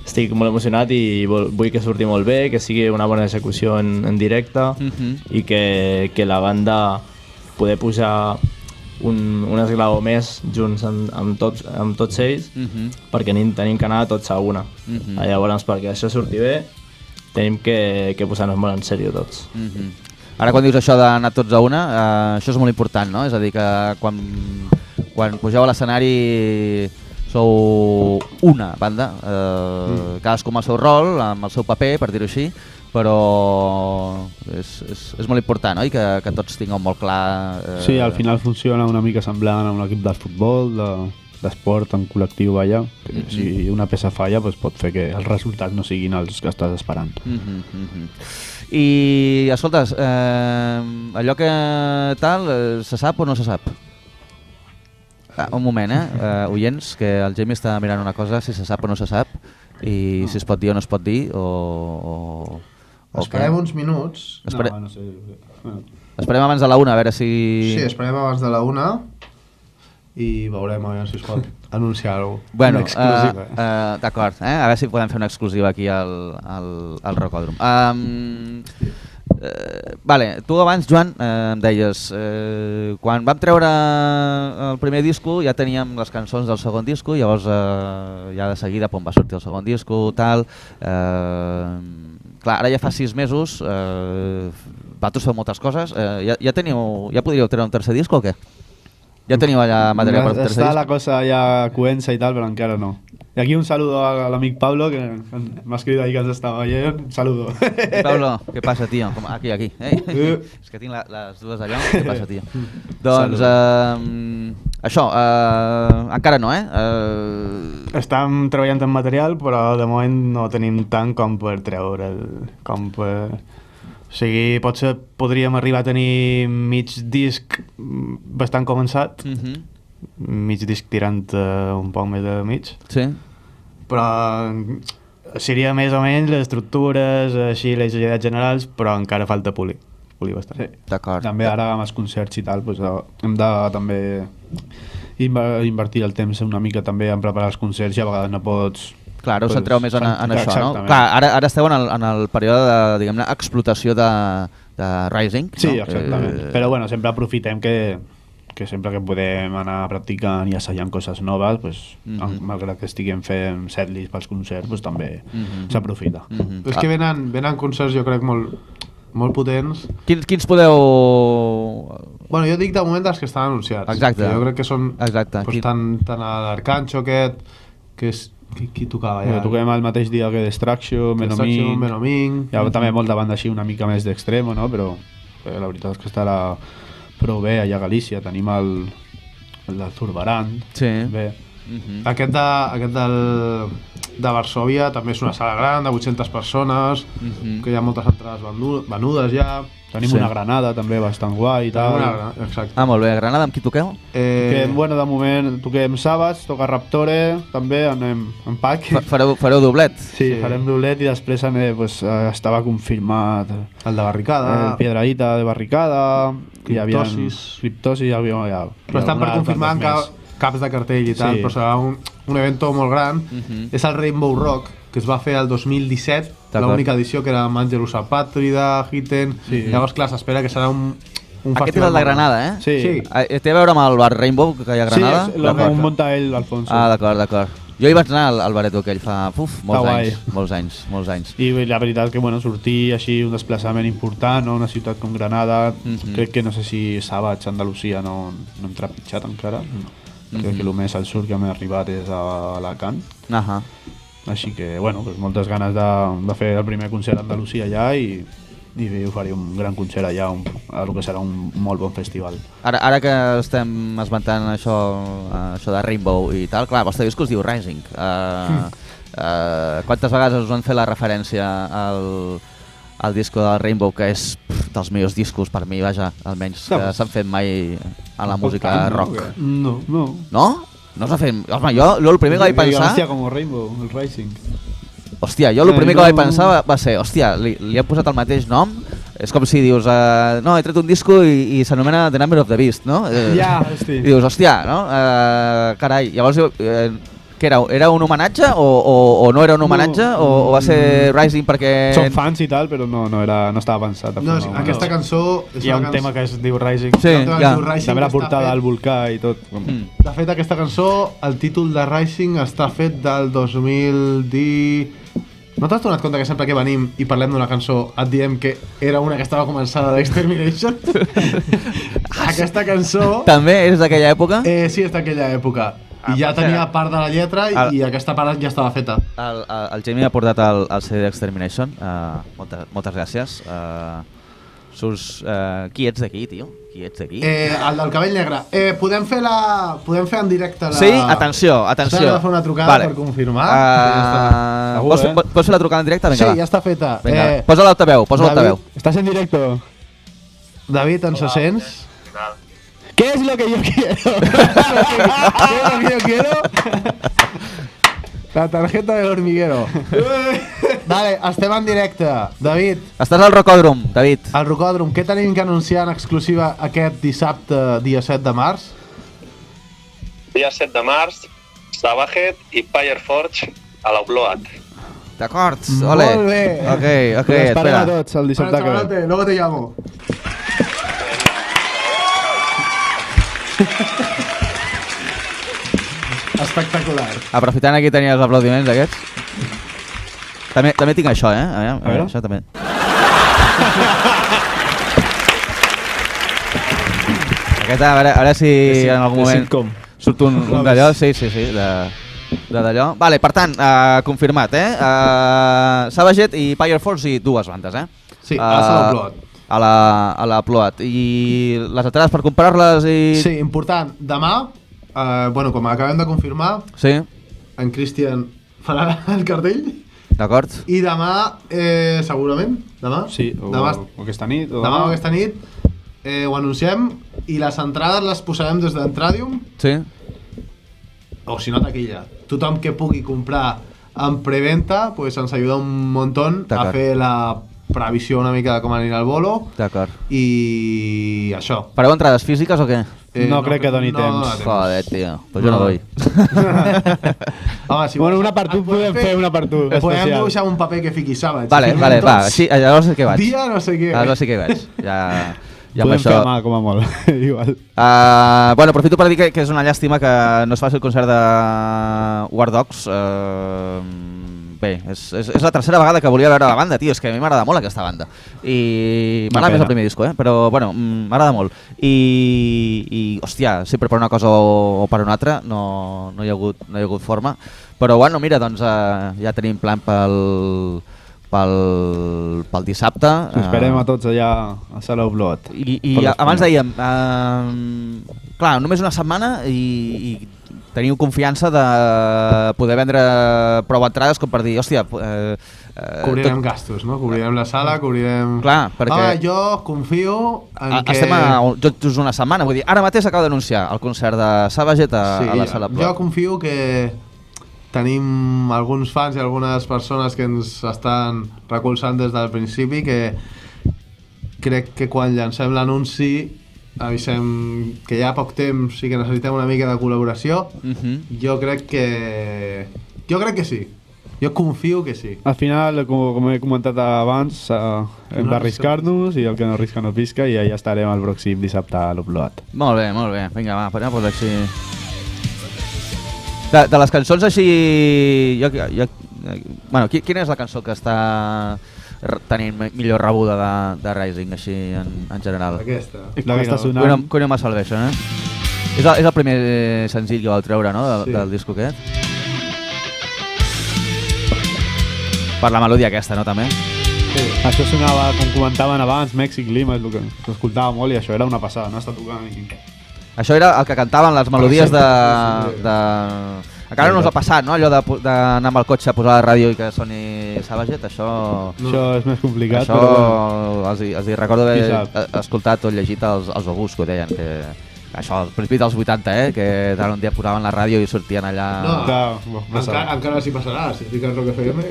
estic molt emocionat i vull que surti molt bé, que sigui una bona execució en directe i que la banda poder pujar un esglaó més junts amb tots ells, perquè tenim que anar tots a una. Llavors, perquè això surti bé, tenim que posar-nos molt en sèrio tots. Ara quan dius això d'anar tots a una, això és molt important, no? És a dir, que quan pugeu a l'escenari sou una banda, cadascú amb el seu rol, amb el seu paper, per dir-ho així, però és molt important, oi? Que tots tingueu molt clar... Sí, al final funciona una mica semblant a un equip de futbol, d'esport en col·lectiu, allà. Si una peça falla, doncs pot fer que els resultats no siguin els que estàs esperant. I, escoltes, allò que tal, se sap o no se sap? Un moment, oients, que el Jamie està mirant una cosa, si se sap o no se sap, i si es pot dir o no es pot dir, o Esperem uns minuts. No sé. Esperem abans de la 1, a veure si... Sí, esperem abans de la 1 i veurem a veure si es pot anunciar alguna cosa. Bueno, una exclusiva. D'acord, a veure si podem fer una exclusiva aquí al Rocòdrom. Vale, tu abans, Joan, em deies, quan vam treure el primer disco ja teníem les cançons del segon disco, llavors ja de seguida va sortir el segon disco, tal... Clar, ara ja fa 6 mesos, vosaltres feu moltes coses, ja podríeu treure un tercer disc o què? Ja teniu allà material per un tercer disc? Està la cosa ja coent-se i tal, però encara no. I aquí un saludo a l'amic Pablo, que m'ha escrit ahir que ens estava veient. Un saludo. Pablo, què passa, tio? Aquí. És que tinc les dues allò. Què passa, tio? Doncs, això, encara no, Estem treballant en material, però de moment no tenim tant com per treure'l. O sigui, potser podríem arribar a tenir mig disc bastant començat, mig disc tirant un poc més de mig. Sí. Però seria més o menys les estructures, així, les idees generals, però encara falta polir bastant. Sí. D'acord. També ara amb els concerts i tal, doncs, hem de també invertir el temps una mica també en preparar els concerts i a vegades no pots... Clar, us centreu més en això, no? Exactament. Clar, ara esteu en el període de, diguem-ne, explotació de Rising. Sí, no? exactament. Però bueno, sempre aprofitem que sempre que podem anar practicant i assajant coses noves, pues, malgrat que estiguem fent setlist pels concerts, pues, també s'aprofita. És que venen concerts, jo crec, molt potents. Quins podeu Bueno, jo dic de moment dels que estan anunciats. Exacte. Jo crec que són Exacte. pues, tant a l'Arcanxo aquest, que és... Qui tocava ja? Toquem el mateix dia que Destruction, Menoming... Hi ha també molta banda així una mica més d'extremo, no? Però la veritat és que estarà prou bé allà a Galícia. Tenim el del Zurbarant. Sí. Bé. Aquest de Varsòvia també és una sala gran de 800 persones, que hi ha moltes entrades venudes ja. Tenim una Granada també bastant guai i tal. Exacte. Molt bé. Granada, amb qui toqueu? Bueno, de moment toquem Sabbath, toca Raptore, també anem en pack. Fareu doblet? Sí, farem doblet i després estava confirmat el de Barricada, el Piedrahita de Barricada, Criptosis, ja però estan per confirmar caps de cartell i tal, però serà un evento molt gran. És el Rainbow Rock, que es va fer el 2017, l'única edició que era amb Angelus Apàtrida, Hitten... Llavors, clar, s'espera que serà un festival... Aquest és el de Granada, eh? Sí. Té a veure amb el bar Rainbow que hi ha a Granada? Sí, l'on munta ell, l'Alfonso. Ah, d'acord. Jo hi vaig anar al bareto aquell fa molts anys. I la veritat és que sortir així un desplaçament important a una ciutat com Granada, crec que no sé si Sabbath, Andalusia no hem trepitjat encara. Crec que el més al sud que m'ha arribat és a Alacant. Així que, moltes ganes de fer el primer concert a Andalusia allà i oferir un gran concert allà, el que serà un molt bon festival. Ara que estem esmentant això de Rainbow i tal, clar, el vostre disc es diu Rising. Quantes vegades us han fet la referència al disco del Rainbow, que és dels meus discos per mi, vaja, almenys que s'han fet mai a la música rock? No. No? No s'ha fet... Home, jo el primer que vaig pensar... Hòstia, com Rainbow, el Rising. Hòstia, jo el primer que vaig pensar va ser, hòstia, li he posat el mateix nom, és com si dius, no, he tret un disco i s'anomena The Number of the Beast, no? Ja, hosti. I dius, hòstia, no? Carai, llavors... Què era? Era un homenatge o no era un homenatge? O va ser Rising perquè... Som fans i tal, però no estava pensat. No, aquesta cançó... Hi ha un tema que es diu Rising. Sí, ja. També la portada del volcà i tot. De fet, aquesta cançó, el títol de Rising està fet del 2010... No t'has donat compte que sempre que venim i parlem d'una cançó et diem que era una que estava començada d'Extermination? Aquesta cançó... També és d'aquella època? Sí, és d'aquella època. I ja tenia part de la lletra i aquesta part ja estava feta. El Jamie ha portat el CD d'Extermination. Moltes gràcies. Qui ets d'aquí, tio? Qui ets d'aquí? El del cabell negre. Podem fer en directe la... Sí? Atenció. S'ha de fer una trucada per confirmar. Pots fer la trucada en directe? Sí, ja està feta. Posa l'altaveu. Estàs en directo. David, ens sents? ¿Qué es lo que yo quiero? ¿Qué es lo que yo quiero? La tarjeta del hormiguero. Vale, estem en directe. David. Estàs al Rocòdrom, David. Al Rocòdrom. Què tenim que anunciar en exclusiva aquest dissabte, dia 7 de març? Dia 7 de març, Sabajet i Fireforge a l'Obloat. D'acord, ole. Molt bé. Ok, esperem espera. a tots el dissabte que ve. Luego te llamo. Espectacular. Aprofitant aquí tenia els aplaudiments aquests. També tinc això, eh? A veure. Això també. Aquesta, a veure si en algun moment surt un d'allò. Sí, de d'allò. Vale, per tant, confirmat, eh? Sabajet i Fireforce i dues bandes, eh? Sí, a l'Upload. A la Ploat. I les entrades per comprar-les i... Sí, important. Demà, com acabem de confirmar, sí, en Christian farà el cartell. D'acord. I demà, segurament, demà? Sí, o aquesta nit. Demà o aquesta nit ho anunciem i les entrades les posarem des d'Entradium. Sí. O si no, taquilla. Tothom que pugui comprar en preventa, pues ens ajuda un montón a fer la previsió una mica de com anirà el bolo. D'acord. I això. Fareu entrades físiques o què? No crec que doni temps. Joder, tio. Pues jo no vull. Home, si una per tu podem fer una per tu. Podem dibuixar un paper que fiqui Savage. Vale, va. Sí, llavors sí que vaig. Dia no sé què. Llavors sí que vaig. Ja podem fer mà, com a molt. Igual. Bueno, aprofito per dir que és una llàstima que no es faci el concert de War Dogs bé, és la tercera vegada que volia veure la banda, tio, és que a mi m'agrada molt aquesta banda. I m'agrada més el primer disco, però bueno, m'agrada molt. I hòstia, sempre per una cosa o per una altra no hi ha hagut forma. Però bueno, mira, doncs ja tenim plan pel dissabte. Us esperem a tots allà a Sala Blood. I abans dèiem, clar, només una setmana i teniu confiança de poder vendre prou entrades com per dir, hòstia... Cobrirem gastos, no? Cobrirem la sala, cobrirem... Clar, perquè... jo confio en que... Estem just una setmana, vull dir, ara mateix acabo d'anunciar el concert de Savaget a la Sala Blood. Jo confio que tenim alguns fans i algunes persones que ens estan recolzant des del principi, que crec que quan llancem l'anunci avisem que hi ha poc temps i que necessitem una mica de col·laboració. Jo crec que sí. Jo confio que sí. Al final, com he comentat abans, hem d'arriscar-nos i el que no arrisca no pisca i ja estarem al pròxim dissabte a l'Upload. Molt bé. Vinga, va, podem així... De les cançons així... Bueno, quina és la cançó que està tenint millor rebuda de Rising, així en general? Aquesta. La que està sonant... Cuino más Salvation, És el primer senzill que vau treure, no?, del disco aquest? Per la melodia aquesta, no, també? Sí. Això sonava, com comentaven abans, Mèxic Lima, és el que s'escoltava molt i això era una passada, no està tocant i... Això era el que cantaven les melodies de... Encara no us ha passat, no?, allò d'anar amb el cotxe a posar la ràdio i que soni Savaget, això... Això és més complicat, això, però... Els hi recordo haver escoltat o llegit els Obús, que ho deien, que... Això, al principi dels 80, que tant un dia posaven la ràdio i sortien allà... No, encara s'hi passarà, si fiques Rock FM...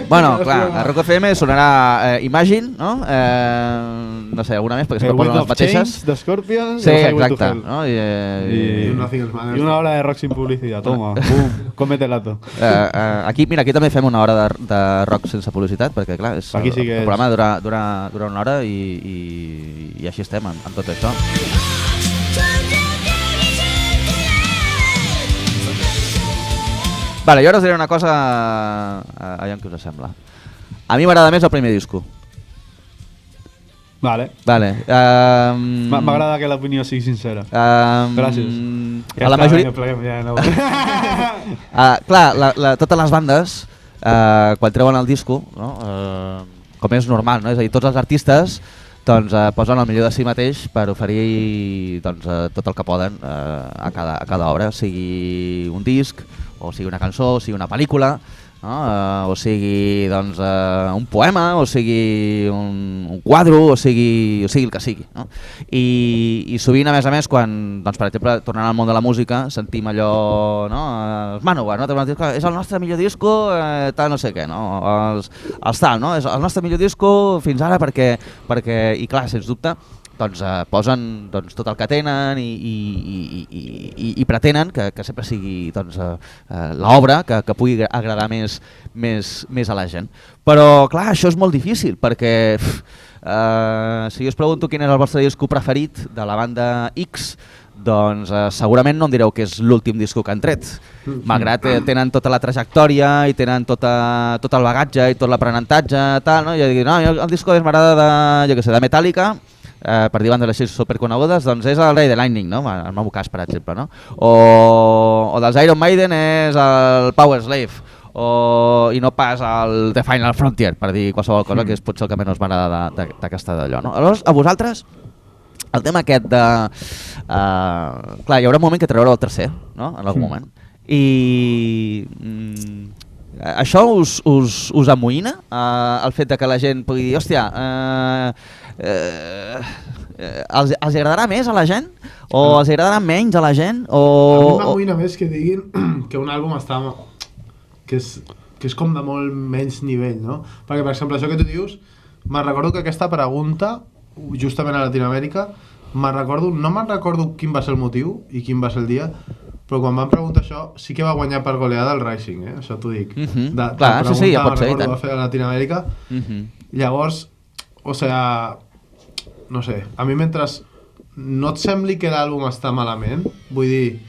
Bueno, clar, a Rock FM sonarà Imagine, no? No sé, alguna més, perquè sempre posen les mateixes. The Scorpions, sí, exacte. No? I una hora de rock sin publicitat, toma, bum, cómetelato. Aquí també fem una hora de rock sense publicitat, perquè clar, el programa dura una hora i així estem amb tot això. Vale, jo ara us diré una cosa, aviam què us sembla. A mi m'agrada més el primer disco. Vale. M'agrada que l'opinió sigui sincera. Gràcies. Ja a la majoria... Clar, totes les bandes, quan treuen el disco, no? Com és normal, no? És a dir, tots els artistes doncs, posen el millor de si mateix per oferir doncs, tot el que poden a cada obra, sigui un disc, o sigui una cançó, o sigui una pel·lícula, no? O sigui doncs, un poema, o sigui un quadre, o sigui el que sigui. No? I sovint, a més, quan, doncs, per exemple, tornant al món de la música, sentim allò, no? Els Manowar, no? És el nostre millor disco, tal no sé què, no? Els tal, no? És el nostre millor disco fins ara perquè i clar, sens dubte, doncs, posen doncs, tot el que tenen i pretenen que sempre sigui doncs, l'obra que pugui agradar més a la gent. Però clar, això és molt difícil perquè si jo us pregunto quin és el vostre disco preferit de la banda X, doncs segurament no em direu que és l'últim disco que han tret, malgrat tenen tota la trajectòria i tenen tot el bagatge i tot l'aprenentatge, tal, no? I dic, no, el disco més m'agrada de Metallica, per dir bandes així superconegudes, doncs és el Ride the Lightning, no? El meu cas, per exemple, no? O dels Iron Maiden és el Power Slave, i no pas el The Final Frontier, per dir qualsevol cosa, que és potser el que menys m'agrada d'aquesta d'allò, no? Aleshores, a vosaltres, el tema aquest de... clar, hi haurà un moment que treureu el tercer, no? En algun moment. I... això us amoïna? El fet de que la gent pugui dir, hòstia... els agradarà més a la gent? O els agradarà menys a la gent? A mi m'amoïna més que diguin que un àlbum està... que és com de molt menys nivell, no? Perquè, per exemple, això que tu dius, me'n recordo que aquesta pregunta, justament a Latinoamèrica, no me'n recordo quin va ser el motiu i quin va ser el dia, però quan van preguntar això sí que va guanyar per goleada el Rising, això t'ho dic. Clar, sí, ja pot ser. Va fer a Latinoamèrica. Llavors, o sea, no sé, a mi mentre no et sembli que l'àlbum està malament, vull dir,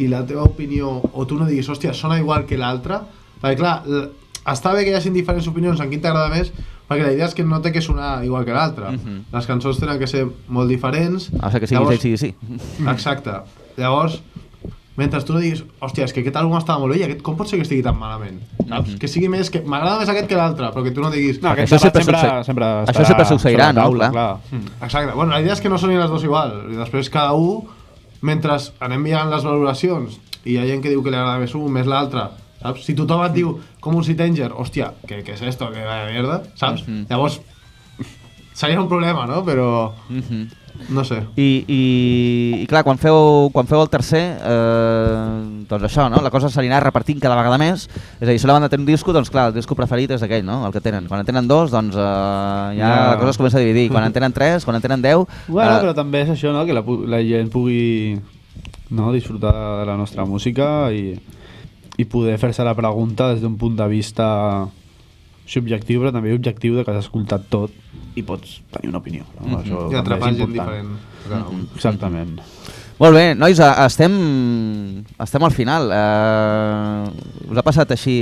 i la teva opinió, o tu no diguis, hòstia, sona igual que l'altre, perquè clar, està bé que hi hagi diferents opinions en quin t'agrada més, perquè la idea és que no té que sonar igual que l'altre. Les cançons tenen que ser molt diferents. O sigui que sigui sí. Exacte. Llavors, mentre tu no diguis, hòstia, és que aquest àlbum estava molt bé i aquest com pot ser que estigui tan malament? Saps? Que sigui més, que m'agrada més aquest que l'altre, però que tu no diguis... No, aquest això sempre succeirà, no? Clar. Exacte. Bueno, la idea és que no sonin les dues igual. I després cada un, mentre anem mirant les valoracions i hi ha gent que diu que li agrada més un, més l'altre, saps? Si tothom et diu com un Sitanger, hòstia, què és esto? Que vaya mierda, saps? Llavors, seria un problema, no? Però... no sé. I clar, quan feu el tercer, doncs això, no? La cosa s'anirà repartint cada vegada més. És a dir, si la banda té un disco, doncs clar, el disco preferit és aquell, no? El que tenen. Quan en tenen dos, doncs ja la cosa es comença a dividir. Quan en tenen tres, quan en tenen 10... Bueno, però també és això, no? Que la gent pugui disfrutar de la nostra música i poder fer-se la pregunta des d'un punt de vista subjectiu, però també objectiu, de que has escoltat tot i pots tenir una opinió, no? Això i atrapar és gent important. diferent. Exactament. Molt bé, nois, estem al final. Us ha passat així...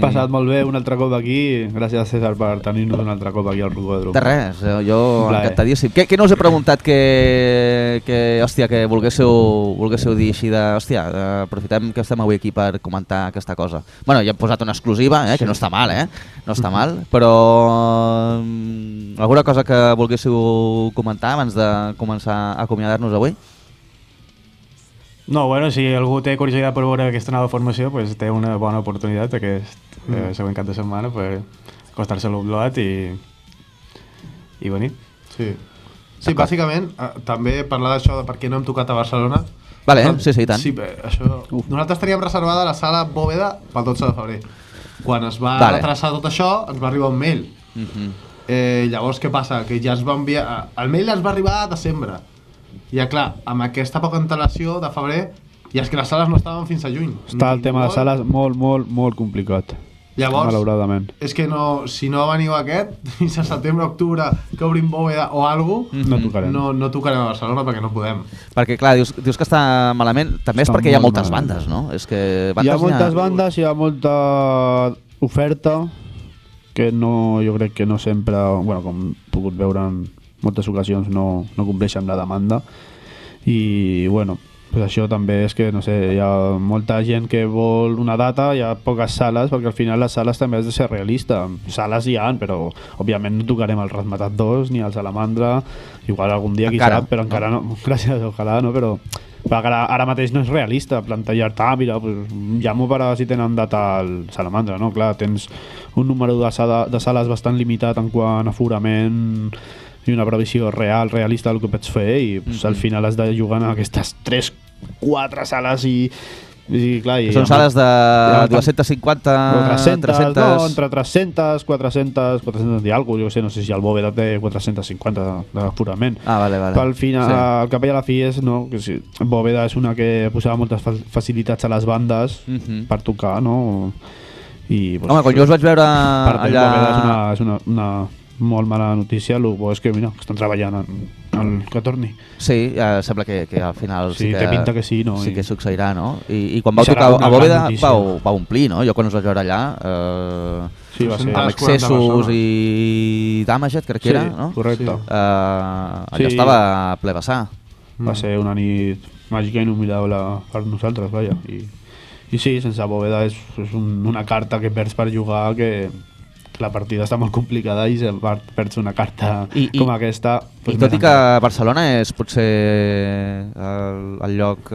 Passat molt bé un altre cop aquí. Gràcies, César, per tenir-nos un altre cop aquí al Rocòdrom. De res, jo encantadíssim. Què no us he preguntat que volguéssiu dir així de... Hòstia, aprofitem que estem avui aquí per comentar aquesta cosa. Bueno, ja hem posat una exclusiva, que no està mal, no està mal, però alguna cosa que volguéssiu comentar abans de començar a acomiadar-nos avui? No, bueno, si algú té curiositat per veure aquesta nova formació, pues té una bona oportunitat aquest següent cap de setmana per acostar-se a l'Oblot i venir. Sí, bàsicament, també parlar d'això de per què no hem tocat a Barcelona. Vale, sí, i tant. Sí, això... Nosaltres teníem reservada la sala Bóveda pel 12 de febrer. Quan es va retrasar tot això, ens va arribar un mail. Llavors, què passa? Que ja es va enviar... El mail ens va arribar a desembre. I ja, clar, amb aquesta poca antelació de febrer, i és que les sales no estaven fins a juny. Està el tema de sales molt complicat. Llavors, malauradament. És que no, si no veniu aquest, fins a setembre, octubre, que obrim Bóveda o alguna cosa, no tocarem a Barcelona perquè no podem. Perquè, clar, dius que està malament, també és perquè hi ha moltes bandes, no? És que hi ha moltes bandes, hi ha molta oferta, que no, jo crec que no sempre, bueno, com he pogut veure en moltes ocasions, no compleixen la demanda. I, bueno, pues això també és que, no sé, hi ha molta gent que vol una data, hi ha poques sales, perquè al final les sales també has de ser realista. Sales hi ha, però òbviament no tocarem el Razmetat 2 ni el Salamandra, igual algun dia, qui sap, però encara no. Gràcies, ojalà, no? Però ara mateix no és realista plantejar-te, mira, pues, llamo per a si tenen data al Salamandra, no? Clar, tens un número de sales bastant limitat en quant a aforament i una previsió realista del que pots fer, i pues, al final has de jugar en aquestes 3-4 sales i clar, són sales de 250 300... No, entre 300, 400 i alguna cosa, jo sé, no sé si el Bóveda té 450 d'aforament. Vale. Però al final, el cap i a la fi és, no, que sí, Bóveda és una que posava moltes facilitats a les bandes per tocar, no? I, pues, home, quan jo us vaig veure allà... Bóveda és una molt mala notícia, el bo és que, mira, estan treballant en que torni. Sí, sembla que al final sí té pinta que sí, no? Sí que succeirà, no? I quan vau tocar a Bóveda vau omplir, no? Jo quan us vaig veure allà, sí, va ser amb excessos i Damaget, crec que era, no? Correcte. Allò estava ple vessar. Va ser una nit màgica i inolvidable per nosaltres, vaja. I sí, sense Bóveda és una carta que perds per jugar, que la partida està molt complicada i perds una carta com aquesta. I tot i que Barcelona és potser el lloc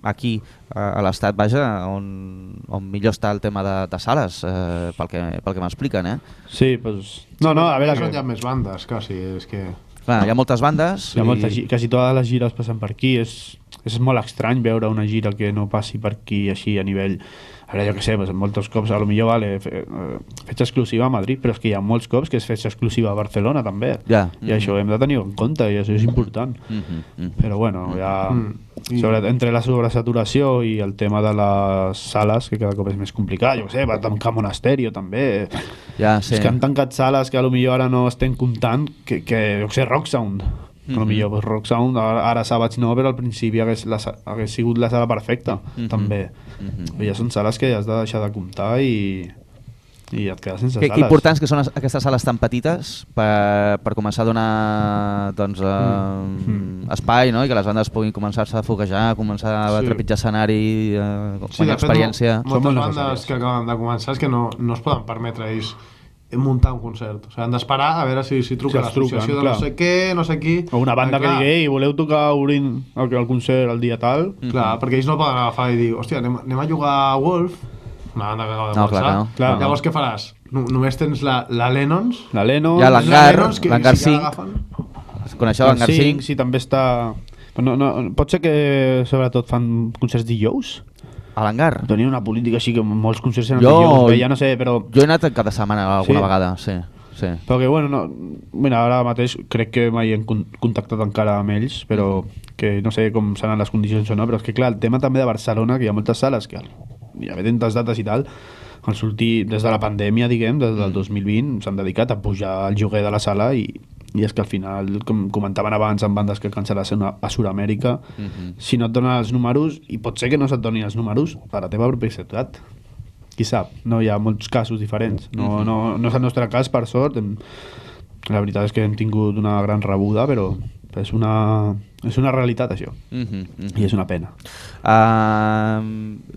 aquí a l'estat, vaja, on millor està el tema de sales, pel que m'expliquen, Sí, doncs... No, a veure... Hi ha més bandes, quasi, és que... Clar, hi ha moltes bandes. Quasi totes les gires passen per aquí. És molt estrany veure una gira que no passi per aquí així a nivell... A veure, jo què sé, pues, molts cops, potser fetge exclusiva a Madrid, però és que hi ha molts cops que és fetge exclusiva a Barcelona també. I això hem de tenir en compte, i això és important. Però bueno, ja... entre la sobresaturació i el tema de les sales, que cada cop és més complicat, jo què sé, va tancar Monasterio també. És que han tancat sales que potser ara no estem comptant, que jo què sé, Rock Sound. Potser pues, Rock Sound, ara Savage no, però al principi hagués sigut la sala perfecta, també. Ja són sales que has de deixar de comptar i i et quedes sense Que sales. importants que són aquestes sales tan petites per començar a donar doncs, espai, no? I que les bandes puguin començar-se a foguejar, començar a trepitjar escenari, guanyar experiència. Moltes bandes que acaben de començar és que no es poden permetre ells muntar un concert. O sigui, han d'esperar a veure si truca l'associació de no sé què, no sé qui... O una banda que digui, ei, voleu tocar obrint el concert el dia tal? Clar, perquè ells no poden agafar i dir, hòstia, anem a jugar a Wolf, una banda que acaba de començar. Clar. Llavors què faràs? Només tens la Lennons, La Leno... Hi ha l'Hangar 5. l'agafen. Coneixeu l'Hangar 5? Sí, també està... No, pot ser que sobretot fan concerts dijous? A l'Hangar? Tenien una política així que molts concerts eren dijous, ja no sé, però... Jo he anat cada setmana alguna vegada, sí. Però que, bueno, mira, ara mateix crec que mai hem contactat encara amb ells, però que no sé com seran les condicions o no, però és que clar, el tema també de Barcelona, que hi ha moltes sales que hi ha tantes dates i tal, des de la pandèmia, diguem, des del 2020, s'han dedicat a pujar el lloguer de la sala i és que al final, com comentaven abans amb bandes que cancel·lassen a Sud-amèrica, si no et donen els números, i pot ser que no se't donin els números a la teva pròpia ciutat, qui sap, no hi ha molts casos diferents, no és el nostre cas, per sort, la veritat és que hem tingut una gran rebuda, però és una realitat això, i és una pena.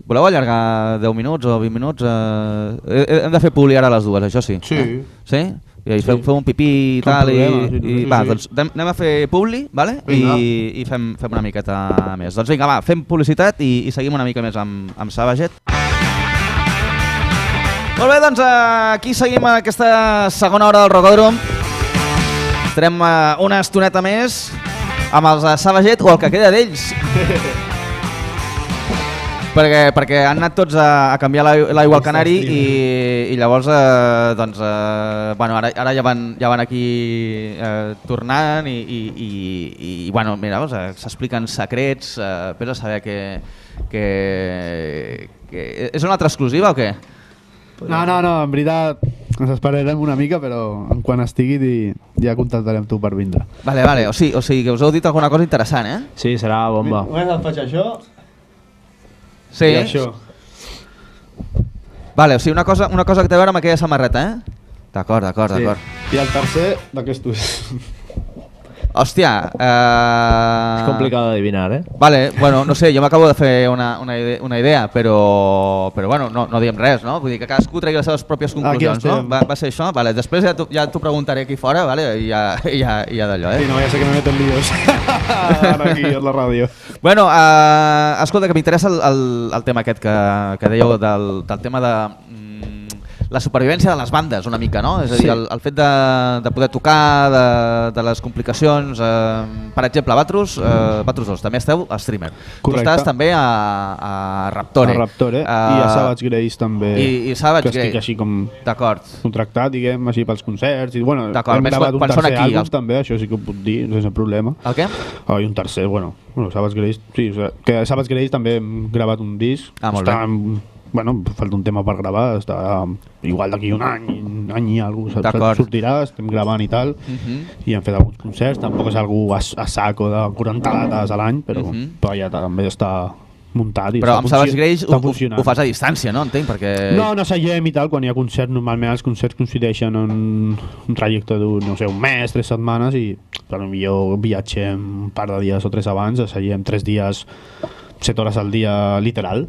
Voleu allargar 10 minuts o 20 minuts? Hem de fer publi ara a les dues, això sí? Sí? I feu un pipí i tal, doncs anem a fer publi, vale? I fem una miqueta més. Doncs vinga, va, fem publicitat i seguim una mica més amb Savaget. Molt bé, doncs aquí seguim aquesta segona hora del Rocòdrom. Estarem una estoneta més amb els Savaget o el que queda d'ells. Perquè han anat tots a canviar l'aigua al canari i llavors bueno, ara ja van aquí tornant i bueno, mira, s'expliquen secrets, vés a saber que és una altra exclusiva o què? No, en veritat ens esperarem una mica, però quan estigui ja contactarem tu per vindre. Vale, o sigui que us heu dit alguna cosa interessant, eh? Sí, serà bomba. Només et faig això. Sí. I això. Vale, o sigui, una cosa que té a veure amb aquella samarreta, eh? D'acord. I el tercer d'aquest ús. Hòstia... És complicat d'adivinar, eh? Vale, bueno, no sé, jo m'acabo de fer una idea, però bueno, no diem res, no? Vull dir que cadascú tregui les seves pròpies conclusions, no? Va ser això? Vale, després ja t'ho preguntaré aquí fora, vale? I ja d'allò, eh? Sí, no, ja sé que me meto en líos. Ara aquí a la ràdio. Bueno, escolta, que m'interessa el tema aquest que dèieu del tema de la supervivència de les bandes una mica, no? És a dir, el fet de poder tocar, de les complicacions, per exemple, Batrus 2, també esteu a Streamer. Correcte. Tu estàs també a Raptore. A Raptore i a Savage Grace també. I Savage Grace. Que estic així com contractat, diguem, així pels concerts. I bueno, hem gravat un tercer àlbum també, això sí que ho puc dir, sense problema. El què? I un tercer, bueno, Savage Grace, sí, que a Savage Grace també hem gravat un disc. Molt bé. Bueno, falta un tema per gravar, està igual d'aquí un any i alguna cosa sortirà, estem gravant i tal, i hem fet alguns concerts, tampoc és algú a saco de 40 dates a l'any, però ja també està muntat i però amb Savage Grace ho fas a distància, no? Entenc, perquè... No seiem i tal, quan hi ha concert, normalment els concerts coincideixen en un trajecte d'un, no sé, un mes, 3 setmanes, i potser viatgem un par de dies o 3 abans, asseiem 3 dies, 7 hores al dia, literal,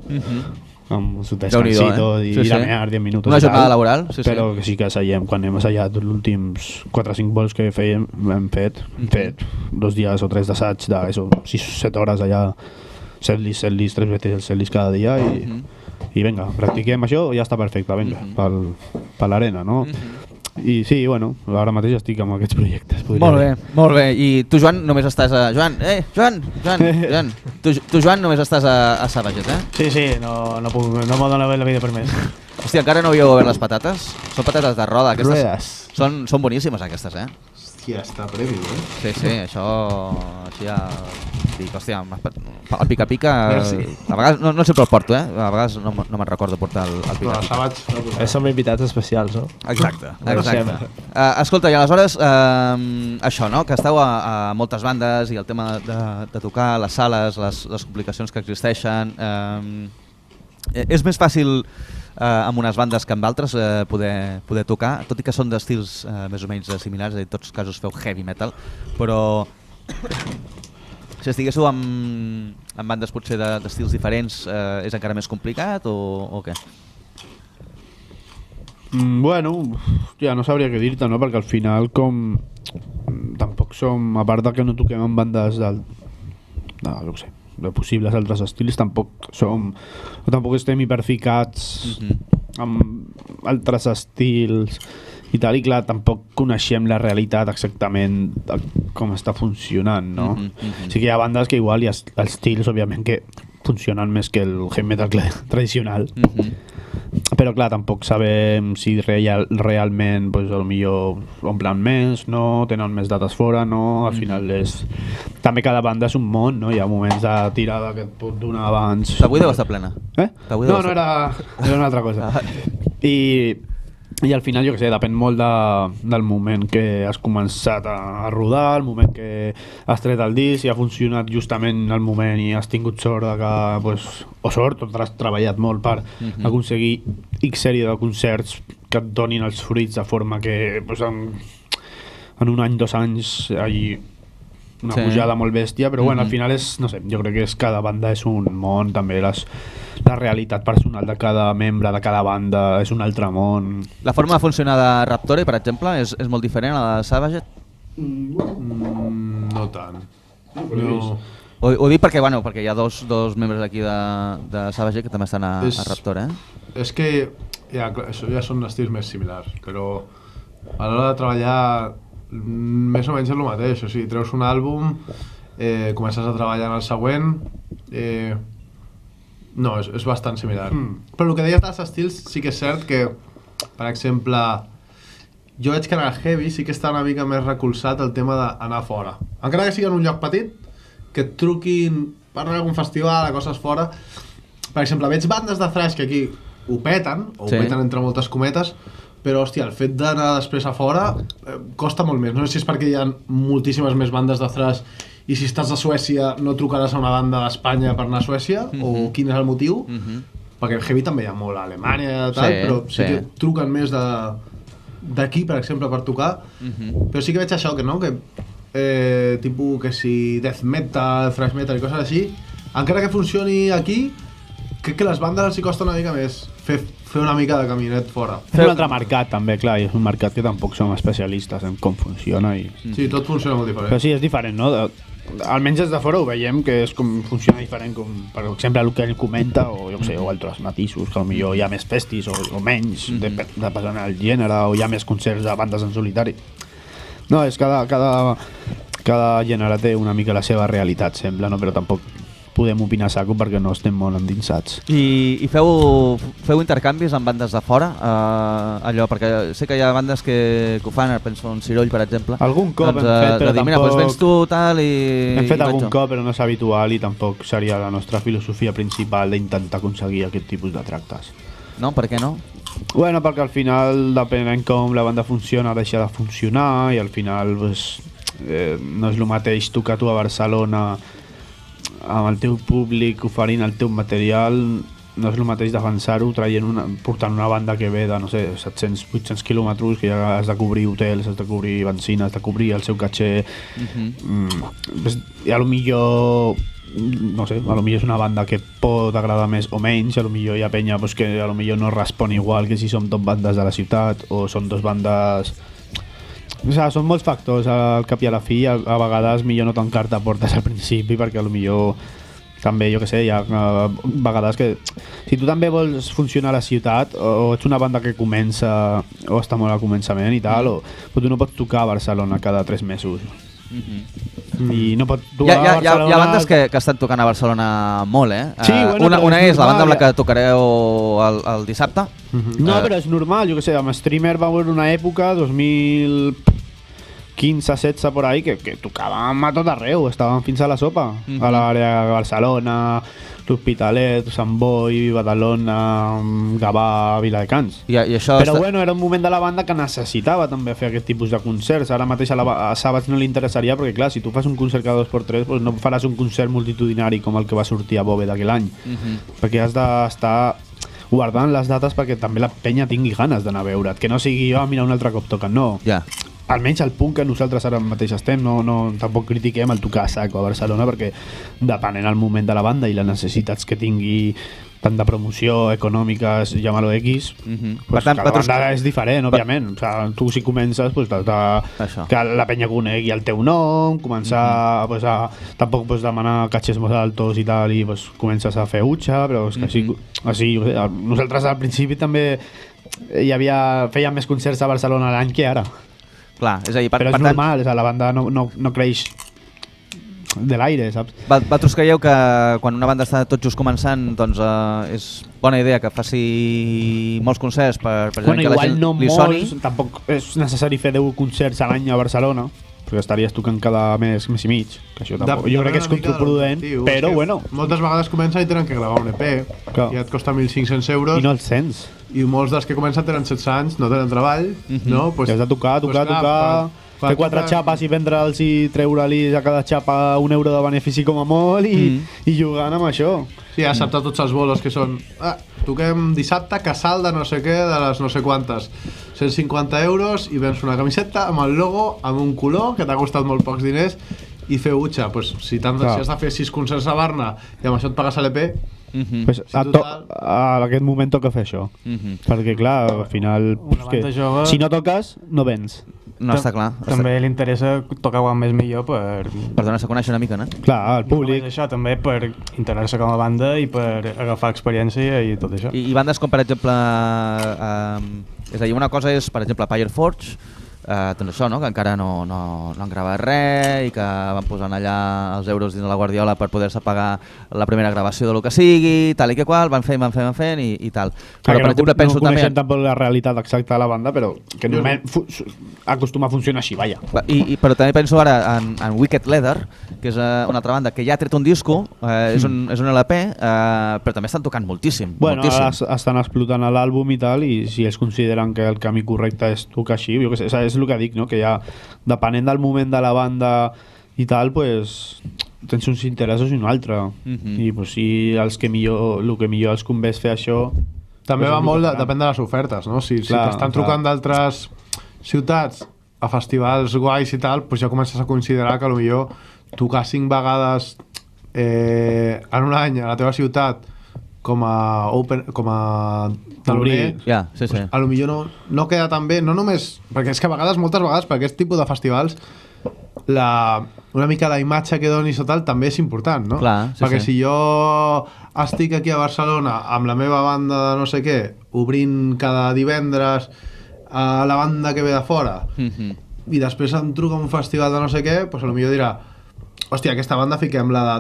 amb su descansito i ir a mear 10 minuts. Una jornada laboral, però que sí que asseiem, quan hem assajat els últims 4 o 5 vols que fèiem, hem fet 2 dies o 3 d'assaig de 6-7 hores allà, set list, 3 veces el set list cada dia i vinga, practiquem això i ja està perfecte, vinga, per l'arena, no? I sí, bueno, ara mateix estic amb aquests projectes. Molt bé. I tu, Joan, només estàs a... Joan! Tu, Joan, només estàs a Savaget, eh? Sí, no m'ho dona la vida per més. Hòstia, encara no havíeu obert les patates? Són patates de roda, aquestes. Ruedas. Són boníssimes, aquestes, eh? Hòstia, està prèvio, eh? Sí, això... Així ja... Dic, hòstia, el pica-pica... A vegades, no sempre el porto, eh? A vegades no me'n recordo portar el pica-pica. Som invitats especials, no? Exacte. Escolta, i aleshores, això, no? Que esteu a moltes bandes i el tema de tocar, les sales, les complicacions que existeixen... És més fàcil amb unes bandes que amb altres poder tocar, tot i que són d'estils més o menys similars, en tots els casos feu heavy metal, però si estiguéssiu amb bandes potser d'estils diferents és encara més complicat o què? Bueno, ja no sabria què dir-te, no? Perquè al final tampoc som, a part de que no toquem amb bandes de possibles altres estils, tampoc estem hiperficats amb altres estils i tal, i clar, tampoc coneixem la realitat exactament de com està funcionant, no? Sí que hi ha bandes que igual hi ha estils, òbviament, que funcionen més que el heavy metal tradicional, però clar, tampoc sabem si realment pues, potser omplen més, no? Tenen més dates fora, no? Al final també cada banda és un món, no? Hi ha moments de tirada que et pot donar abans. Avui deu estar plena. No, era una altra cosa. I al final, jo què sé, depèn molt del moment que has començat a rodar, el moment que has tret el disc, si ha funcionat justament el moment i has tingut sort de que, pues, o sort, o has treballat molt per aconseguir X sèrie de concerts que et donin els fruits de forma que pues, en un any, 2 anys hi hagi una pujada molt bèstia, però bueno, al final no sé, jo crec que cada banda és un món, també la realitat personal de cada membre de cada banda és un altre món. La forma de funcionar de Raptore, per exemple, és molt diferent a la de Savage? No tant. No. Ho dic perquè, perquè hi ha dos membres aquí de Savage que també estan a Raptore. És que això ja són estils més similars, però a l'hora de treballar més o menys és el mateix, o sigui, treus un àlbum, comences a treballar en el següent, no, és bastant similar. Però el que deies dels estils sí que és cert que, per exemple, jo veig que en el heavy sí que està una mica més recolzat el tema d'anar fora. Encara que sigui en un lloc petit, que et truquin per anar a algun festival, a coses fora. Per exemple, veig bandes de thrash que aquí ho peten, o ho peten entre moltes cometes, però, hòstia, el fet d'anar després a fora costa molt més. No sé si és perquè hi ha moltíssimes més bandes de thrash i si estàs a Suècia no trucaràs a una banda d'Espanya per anar a Suècia, o quin és el motiu, perquè el heavy també hi ha molt a Alemanya i tal, però sí que truquen més d'aquí, per exemple, per tocar, però sí que veig això, que no, que tipus que si death metal, thrash metal i coses així, encara que funcioni aquí, crec que les bandes els hi costa una mica més fer una mica de caminet fora. És un altre mercat també, clar, i és un mercat que tampoc som especialistes en com funciona i... Sí, tot funciona molt diferent. Però sí, és diferent, no? Almenys des de fora ho veiem que és com funciona diferent, com per exemple el que ell comenta, o jo sé, o altres matisos, que potser hi ha més festis o menys, depèn del gènere, o hi ha més concerts de bandes en solitari. No, és cada gènere té una mica la seva realitat, sembla, no? Però tampoc podem opinar saco perquè no estem molt endinsats. I feu intercanvis amb bandes de fora? Allò, perquè sé que hi ha bandes que ho fan, penso en Ciroll, per exemple. Algun cop hem fet, però tampoc... Mira, doncs vens tu, tal, i... Hem fet algun cop, però no és habitual i tampoc seria la nostra filosofia principal d'intentar aconseguir aquest tipus de tractes. No? Per què no? Bueno, perquè al final, depenent com la banda funciona, deixa de funcionar i al final pues, no és el mateix tocar tu a Barcelona amb el teu públic oferint el teu material, no és el mateix defensar-ho portant una banda que ve de, no sé, 700-800 quilòmetres, que ja has de cobrir hotels, has de cobrir benzina, has de cobrir el seu caché. I a lo millor, no sé, a lo millor és una banda que pot agradar més o menys, a lo millor hi ha penya pues, que a lo millor no respon igual que si som dos bandes de la ciutat o són dos bandes... O sigui, són molts factors al cap i a la fi, a vegades millor no tancar-te portes al principi perquè potser també, jo què sé, hi ha vegades que si tu també vols funcionar a la ciutat o ets una banda que comença o està molt al començament i tal, o tu no pots tocar a Barcelona cada 3 mesos. I no pot tocar a Barcelona... Hi ha bandes que estan tocant a Barcelona molt, Sí, bueno, una és la banda amb la que tocareu el dissabte. No, però és normal, jo què sé, amb Streamer va haver una època, 2015-16 por ahí, que tocàvem a tot arreu, estàvem fins a la sopa, a l'àrea de Barcelona, l'Hospitalet, Sant Boi, Badalona, Gavà, Viladecans. Però bueno, era un moment de la banda que necessitava també fer aquest tipus de concerts. Ara mateix a Savage no li interessaria perquè clar, si tu fas un concert cada 2x3 doncs no faràs un concert multitudinari com el que va sortir a Bóveda aquell any, perquè has d'estar guardant les dates perquè també la penya tingui ganes d'anar a veure't, que no sigui, mira, un altre cop toquen, no. Ja. Almenys el punt que nosaltres ara mateix estem, tampoc critiquem el tocar a sac a Barcelona, perquè depenent el moment de la banda i les necessitats que tingui tant de promoció, econòmiques, llamar-lo X, pues cada banda és diferent, òbviament. O sea, tu si comences pues, que la penya conegui el teu nom, començar pues, tampoc pues, demanar catxes molt altos i tal, i pues, comences a fer utxa, però és que així, nosaltres al principi també fèiem més concerts a Barcelona l'any que ara. Clar, és a dir, però és normal, la banda no creix de l'aire, saps? Vosaltres creieu que quan una banda està tot just començant, doncs és bona idea que faci molts concerts per que la gent li soni? Tampoc és necessari fer 10 concerts a l'any a Barcelona, perquè estaries tocant cada mes i mig, que això tampoc, jo crec que és contraproduent, però bueno. Moltes vegades comencen i tenen que gravar un EP, i et costa 1.500 euros. I no els sents. I molts dels que comencen tenen 16 anys, no tenen treball, no? Pues, has de tocar, fer 4 xapes i vendre'ls i treure-li a cada xapa €1 de benefici com a molt i jugant amb això. Sí, acceptar tots els bolos que són toquem dissabte, casal de no sé què, de les no sé quantes, 150 euros i vens una camiseta amb el logo, amb un color que t'ha costat molt pocs diners i fer utxa. Pues, si has de fer 6 concerts a Barna i amb això et pagues l'EP, pues a aquest moment toca fer això, perquè clar, al final si no toques, no vens. No, està clar. També li interessa tocar quan més millor per donar-se a conèixer una mica, no? Clar, el públic. No això, també per integrar-se com a banda i per agafar experiència i tot això. I bandes com, per exemple, és a dir, una cosa és, per exemple, Pyre Forge, doncs això, no? Que encara no han gravat res i que van posant allà els euros dins de la guardiola per poder-se pagar la primera gravació del que sigui, tal i que qual, van fent i tal. Però, per exemple, penso també... No coneixem tampoc la realitat exacta de la banda, però que normalment acostuma a funcionar així, vaja. Però també penso ara en Wicked Leather, que és una altra banda que ja ha tret un disco, és un LP, però també estan tocant moltíssim. Bueno, ara estan explotant l'àlbum i tal, i si ells consideren que el camí correcte és tocar així, jo què sé, és el que dic, no? Que ja, depenent del moment de la banda i tal, pues, tens uns interessos i un altre. I pues, si el que millor els convé és fer això... També va molt, depèn de les ofertes, no? Si t'estan trucant d'altres ciutats a festivals guais i tal, pues ja comences a considerar que potser tocar 5 vegades en un any a la teva ciutat com a taloner, sí. A lo millor no queda tan bé, no només, perquè és que moltes vegades per aquest tipus de festivals una mica la imatge que donis o tal també és important, no? Clar, perquè si jo estic aquí a Barcelona amb la meva banda de no sé què, obrint cada divendres a la banda que ve de fora i després em truca un festival de no sé què, doncs potser dirà hòstia, aquesta banda fiquem-la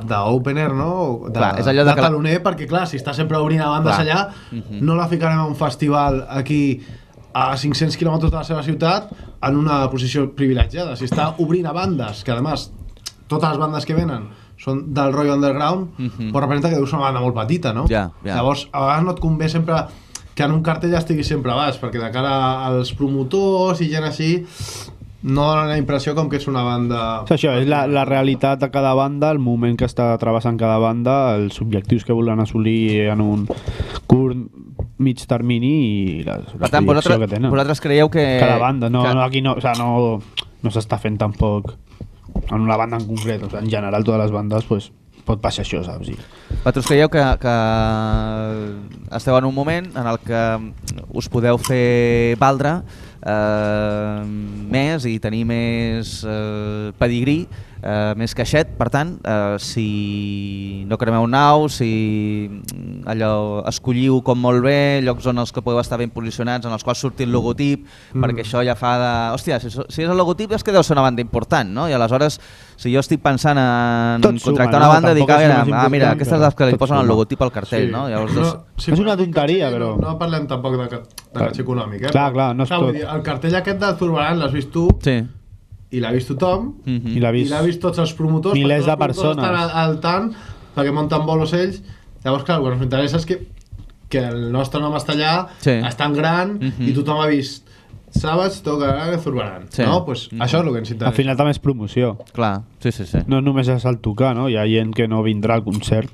d'opener, no? De taloner, perquè clar, si està sempre obrint a bandes allà, no la ficarem a un festival aquí a 500 quilòmetres de la seva ciutat en una posició privilegiada. Si està obrint a bandes, que a més totes les bandes que venen són del rotllo underground, però representa que deu ser una banda molt petita, no? Llavors, a vegades no et convé sempre que en un cartell estigui sempre a baix, perquè de cara als promotors i gent així no dona la impressió com que és una banda... Això és la realitat de cada banda, el moment que està travessant cada banda, els objectius que volen assolir en un curt, mig termini i la projecció que tenen. Vosaltres creieu que... Cada banda, aquí no s'està fent tampoc en una banda en concret, en general totes les bandes pot passar això, saps? Vosaltres creieu que esteu en un moment en el que us podeu fer valdre més i tenir més pedigrí, més caixet, per tant, si no cremeu nau, si allò escolliu com molt bé, llocs on els que podeu estar ben posicionats, en els quals surti el logotip, perquè això ja fa de... Hòstia, si és el logotip és que deu ser una banda important, no? I aleshores, si jo estic pensant en contractar una banda, dic, mira, aquesta és la que li posen el logotip al cartell, no? És una tonteria, però... No parlem tampoc de caix econòmic, eh? Clar, no és tot. El cartell aquest de Zurbarán l'has vist tu? Sí. I l'ha vist tothom, i l'ha vist tots els promotors, milers de persones estan al tant, perquè munten bolos ells. Llavors, clar, el que ens interessa és que el nostre nom està allà, és tan gran, i tothom ha vist Savage toca a Zurbarán, no? Pues això és el que ens interessa. Al final també és promoció. Clar, sí. No només és el tocar, no? Hi ha gent que no vindrà al concert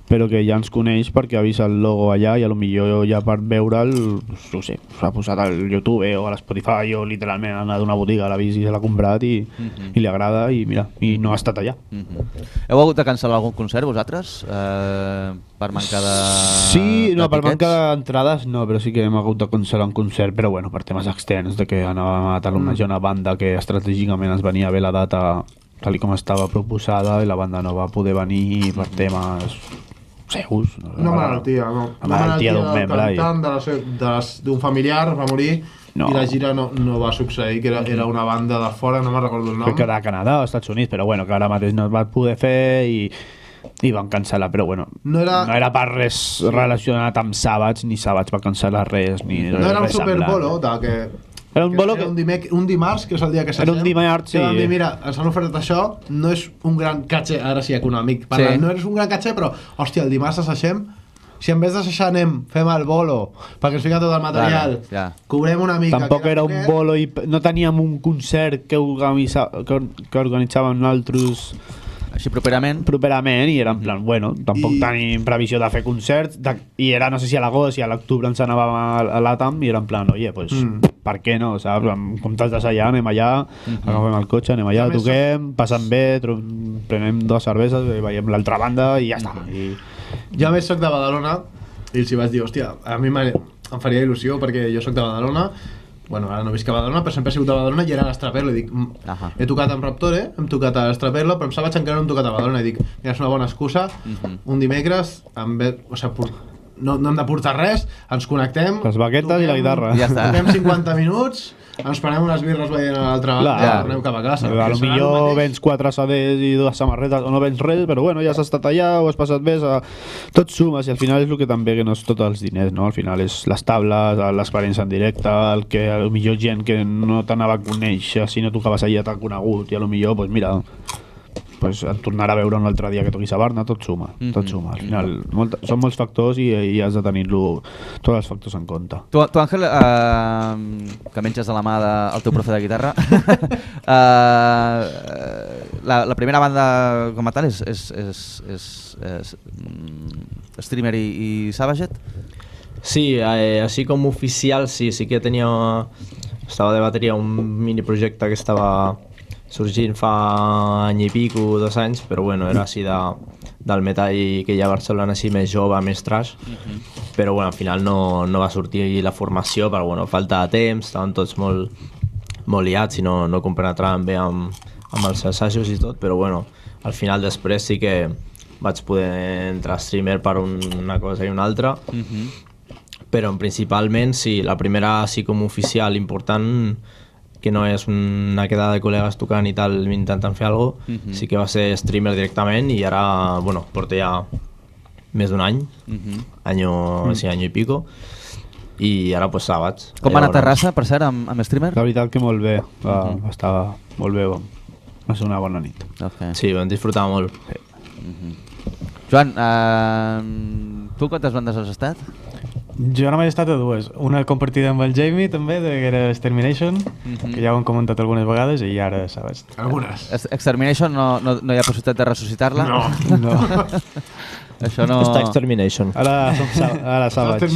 però que ja ens coneix perquè ha vist el logo allà i potser ja per veure'l, no sé, s'ha posat al YouTube o a l'Spotify o literalment ha anat d'una botiga, l'ha vist i se l'ha comprat i li agrada i mira, i no ha estat allà. Heu hagut de cancel·lar algun concert vosaltres? Per manca de... Sí, no, per manca d'entrades no, però sí que hem hagut de cancel·lar un concert, però bueno, per temes externs, de que anàvem a talonnejar una banda que estratègicament ens venia bé la data tal com estava proposada i la banda no va poder venir per temes seus. Una malaltia, no. Una malaltia d'un membre. D'un familiar va morir No. i la gira no va succeir, que era una banda de fora, no me'n recordo el nom. Crec que era a Canadà o als Estats Units, però bueno, que ara mateix no es va poder fer i van cancel·lar, però bueno, no era per res relacionat amb Savage, ni Savage va cancel·lar res, ni no era un res superbolo, que era un bolo era un dimarts, que és el dia que era un dimarts, sí. Que van dir, mira, ens han ofertat això, no és un gran catxer, ara sí econòmic, parlant, no és un gran catxer, però, hòstia, el dimarts assagem, si en vez d'asseixar fem el bolo, perquè ens fica tot el material, cobrem una mica... Tampoc era un bolo i no teníem un concert que organitzàvem nosaltres... Així properament i era en plan, bueno, tampoc tenim previsió de fer concerts i era, no sé si a l'agost i a l'octubre ens anàvem a l'ATAM i era en plan, oye, pues, per què no, saps? En comptes d'assajar, anem allà, agafem el cotxe, anem allà, toquem, passem bé, prenem 2 cerveses, veiem l'altra banda i ja està. Jo a més soc de Badalona i els hi vaig dir, hòstia, a mi em faria il·lusió perquè jo soc de Badalona. Bueno, ara no visc a Badalona, però sempre he sigut a Badalona i era a l'Estraperlo. I dic, he tocat amb Raptore, hem tocat a l'Estraperlo, però em Savage encara no hem tocat a Badalona. I dic, mira, és una bona excusa, un dimecres, no hem de portar res, ens connectem... Les baquetes i la guitarra. Ja està. Toquem 50 minuts, ens prenem unes birres veient a l'altra banda i tornem cap a casa. Potser vens 4 CDs i 2 samarretes o no vens res, però bueno, ja has estat allà, ho has passat bé, tot sumes i al final és el que també que no és tots els diners, no? Al final és les tables, l'experiència en directe, el que potser gent que no t'anava a conèixer, si no tocaves allà t'ha conegut i potser, pues mira, pues et tornarà a veure un altre dia que toquis a Barna, tot suma, tot suma. Al final són molts factors i has de tenir-lo tots els factors en compte. Tu Àngel, que menges de la mà del teu profe de guitarra, la primera banda com a tal és Streamer i Savaget? Sí, així com oficial sí que estava de bateria un mini projecte que estava sorgint fa any i pico, 2 anys, però bueno, era així del metall que hi ha a Barcelona, així més jove, més trash, però bueno, al final no va sortir la formació, però bueno, falta de temps, estaven tots molt liats i no compenetraven bé amb els assajos i tot, però bueno, al final després sí que vaig poder entrar a Streamer per una cosa i una altra, però principalment sí, la primera sí com oficial important, que no és una quedada de col·legues tocant i tal, intentant fer alguna cosa, sí que va ser Streamer directament i ara, bueno, porto ja més d'un any, any i pico, i ara pues Savage. Com va anar a Terrassa, per cert, amb Streamer? La veritat que molt bé, estava molt bé, va ser una bona nit. Sí, vam disfrutar molt. Joan, tu quantes bandes has estat? Jo només he estat a 2. Una compartida amb el Jamie, també, que era Extermination, que ja ho hem comentat algunes vegades, i ara Savage. Algunes. Extermination no hi ha possibilitat de ressuscitar-la? No. Això no... Està Extermination. Ara Savage.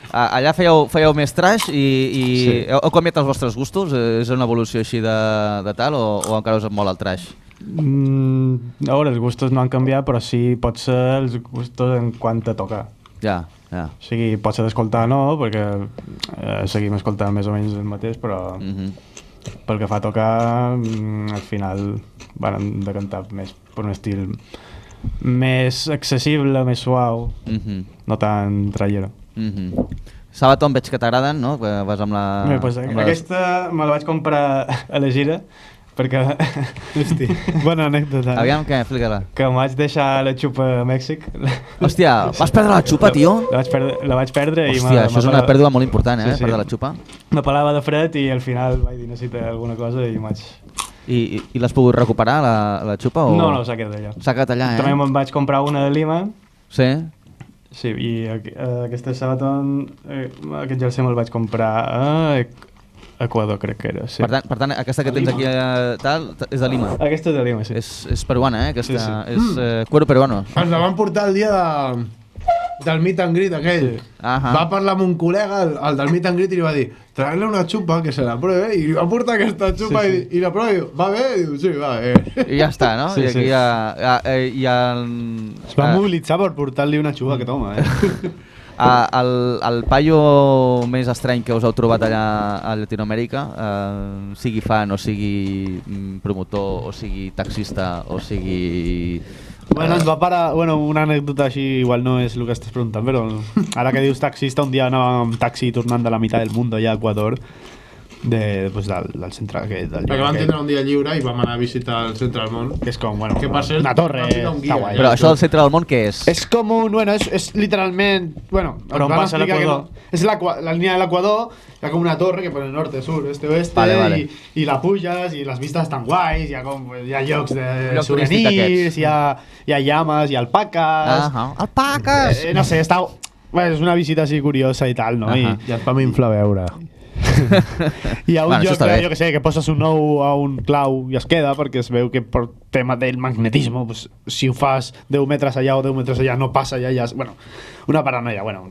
Allà fèieu més trash i heu canviat els vostres gustos? És una evolució així de tal o encara us mola el trash? A veure, els gustos no han canviat, però sí pot ser els gustos en quant a tocar. Ja. O sigui, pot ser d'escoltar no, perquè seguim escoltant més o menys el mateix, però pel que fa a tocar, al final van decantar més per un estil més accessible, més suau, no tan trallero. Sabaton veig que t'agraden, no? Vas amb la... Aquesta me la vaig comprar a la gira, perquè... Hosti, bona anècdota. Aviam, què? Explica-la. Que em vaig deixar la xupa a Mèxic. Hòstia, vas perdre la xupa, tio? La vaig perdre i... Hòstia, això és una pèrdua molt important, perdre la xupa. Me pelava de fred i al final vaig dir necessita alguna cosa i vaig... I l'has pogut recuperar, la xupa? No, s'ha quedat allà. S'ha quedat allà, També me'n vaig comprar una de Lima. Sí? Sí, i aquesta Sabaton, aquest jersei me'l vaig comprar Equador, crec que era, sí. Per tant, aquesta que tens aquí tal, és de Lima. Aquesta és de Lima, sí. És peruana, aquesta. Sí. És cuero peruano. Ens la van portar el dia del meet and greet aquell. Sí. Va parlar amb un col·lega, el del meet and greet, i li va dir trae-le una xupa, que se la pruebe, i li va portar aquesta xupa i la prova i diu, va bé? I diu, sí, va bé. I ja està, no? Sí, I aquí hi ha... Es va mobilitzar per portar-li una xupa que toma, El paio més estrany que us heu trobat allà a Llatinoamèrica, sigui fan o sigui promotor o sigui taxista o sigui... Bueno, ens va parar... Bueno, una anècdota així igual no és el que estàs preguntant, però ara que dius taxista, un dia anàvem amb taxi tornant de la meitat del món, allà a Equador, pues, del centre del lloc. Perquè vam tindre un dia lliure i vam anar a visitar el centre del món. Que és com, bueno, que per cert, una torre, vam ficar un guia, està guai. Però això del centre del món què és? És com un... Bueno, és literalment... Bueno, Però on van passa explicar que l'Equador? no- és la línia de l'Equador, hi ha com una torre que pone norte, sur, este, oeste, Vale. i la puges i les vistes estan guais, hi ha, hi ha llocs de Lloc turístic souvenirs, hi ha llames, hi ha alpaques... Alpaques! No sé, està... Bueno, és una visita així curiosa i tal, no? Ahà. I et vam inflar a veure. Hi ha un Bueno, això lloc està que, bé. jo que sé, que poses un ou a un clau i es queda perquè es veu que per tema del magnetisme, pues, si ho fas 10 metres allà o 10 metres allà no passa allà, ja és, bueno, una paranoia, bueno,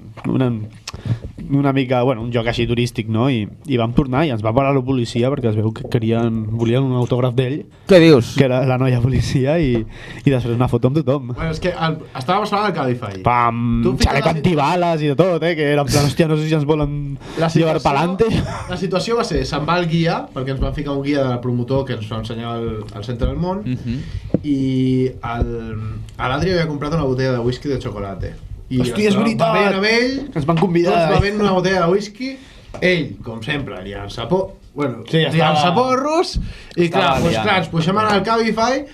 una mica, bueno, un joc així turístic, no? I vam tornar i ens va parar la policia perquè es veu que volien un autògraf d'ell, Què dius? que era la noia policia, i després una foto amb tothom. Bueno, és que estàvem parlant del Cabify. Pam, Tu fiques xaleco la- antibales i de tot, que era en plan, hòstia, no sé si ens volen llevar pa'lante. La situació va ser, se'n va el guia, perquè ens van ficar un guia del promotor que ens va ensenyar al centre del món, i l'Adri havia comprat una botella de whisky de xocolata. I Hòstia, és veritat! Va veient amb ell, Ens van convidar. tots va veient una botella de whisky, ell, com sempre, liant sapó, bueno, Sí, liant estava- saporros, i clar, doncs, clar, ens pugem anar al Cabify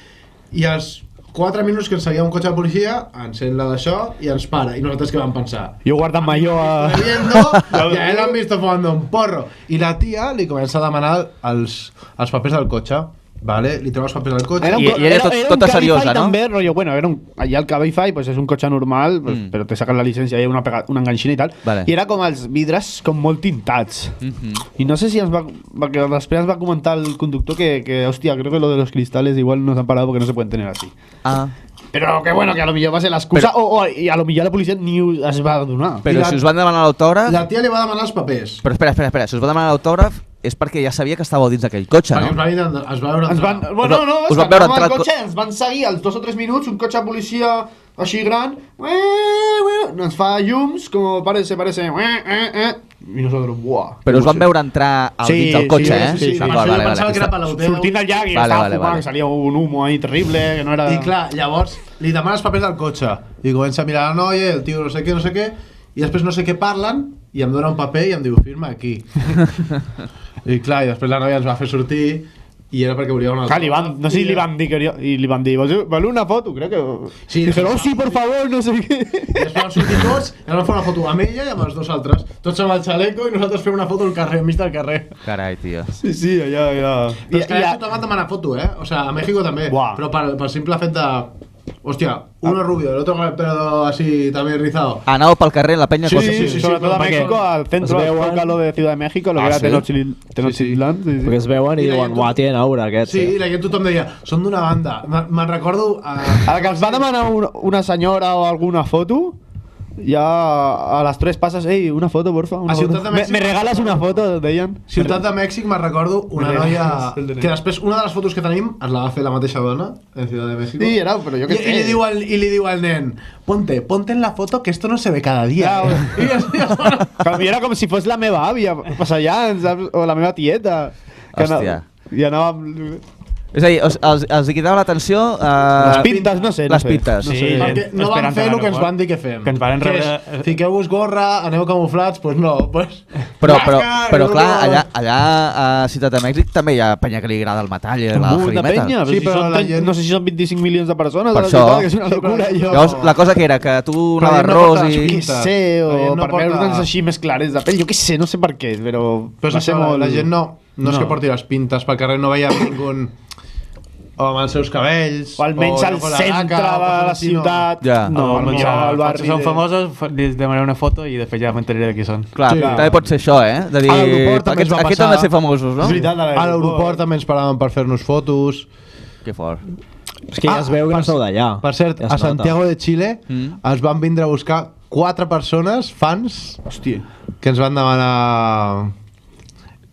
i als 4 minuts que ens seguia un cotxe de policia, encén la d'això i ens para. I nosaltres què vam pensar? Jo guardant maillot a... Bebiendo, y a él han visto fumando un porro. I la tia li comença a demanar els papers del cotxe. Vale? Li treu els papers del cotxe. I era tota un seriosa, Cabify no? també, rotllo, bueno, allà el Cabify pues, és un cotxe normal, pues, però te saquen la llicència i hi ha una enganxina i tal. Vale. I era com els vidres com molt tintats. I no sé si que després ens va comentar el conductor que hòstia, creo que lo de los cristales igual nos han parado porque no se pueden tener así. Ah. Però que bueno, que a lo millor va ser l'excusa, i a lo millor la policia ni es va donar. Però si us van demanar l'autògraf... La tia li va demanar els papers. Però espera, si us va demanar l'autògraf és perquè ja sabia que estàveu dins d'aquell cotxe, Perquè no? es va veure Ens van, entrar. bueno, no, us és van que veure anàvem entrar al al cotxe, ens van seguir als 2 o 3 minuts, un cotxe de policia així gran, ens fa llums, com parece, i nosaltres, buah. Però us van veure entrar dins del cotxe, eh? sí. Per això jo pensava que era per l'hotel. Sortint al llac i Vale, estava vale, fumant, vale. salia un humo ahí terrible, que no era... I clar, llavors li demana els papers del cotxe i comença a mirar la noia, el tio no sé què, i després no sé què parlen i em dona un paper i em diu, firma aquí. I clar, i després la noia ens va fer sortir i era perquè volia una... Clar, no sé si li van dir, vol una foto, crec que... Sí, dijeron, oh, sí, por favor, no sé què. I després vam sortir tots i ens vam fer una foto amb ella i amb els dos altres. Tots amb el xaleco i nosaltres fem una foto al carrer, enmig del carrer. Carai, tio. Sí, allà. Però és que allà tothom va demanar foto, O sea, a México també. Buah. Però per simple fet de... Hostia, uno rubio, el otro con el pelo así también rizado. Anàveu pel carrer, la penya... Sí, sobre todo a perquè México, al centro, es al veuen- Zócalo de Ciudad de México, lo que era Tenochtitlan. Sí. Perquè es veuen i I la diuen, gent- uah, tienen aura aquests. Sí, i la gent tothom deia, són d'una banda. Me'n recordo... A la que ens va demanar una senyora o alguna foto, ja a les 3 passes, ei, una foto, porfa. Una A Ciutat foto. de Mèxic- Me regales una foto, deien. Ciutat de Mèxic me'n recordo una noia... el DNI. Que després, una de les fotos que tenim, es la va fer la mateixa dona, en Ciutat de México. Sí, era, però jo què sé. I li diu al nen, ponte en la foto que esto no se ve cada día. Ja, I I era com si fos la meva àvia passejant, saps? O la meva tieta. Hòstia. I anàvem... És a dir, els cridava l'atenció... Les pintes, no sé. Les pintes. No sé. Sí, perquè no van esperant fer a el que ens l'aeroport. van dir que fem. Que ens van rebre- és, fiqueu-vos gorra, aneu camuflats, doncs no. Pues, Però Màscara, clar, no. allà a Ciutat de Mèxic també hi ha penya que li agrada el metall i la Molta heavy metal. penya, Sí, sí, però però la gent- no sé si són 25 milions de persones Per a la això. ciutat, que és una Sí, però locura. jo- Llavors, la cosa que era que tu Però anaves ell no porta ros les i... Què pintes. sé, La o gent no per porta- veure'ns així més clares de pell, jo què sé, no sé per què, però Però és va ser això, molt... la gent no és que porti les pintes pel carrer, no veia ningú... o amb els seus cabells, o almenys al centre de la ciutat. No, almenys al barri. Si són famosos, els demanaré una foto i després ja m'enteraré de qui són. Clar, també pot ser això, De dir, a l'aeroport també ens va aquests han de ser famosos, no? És veritat, a l'aeroport també ens paràvem per fer-nos fotos. Que fort. És que ja es veu que no sou d'allà. Per cert, a Santiago de Chile ens van vindre a buscar 4 persones, fans, Hòstia. que ens van demanar...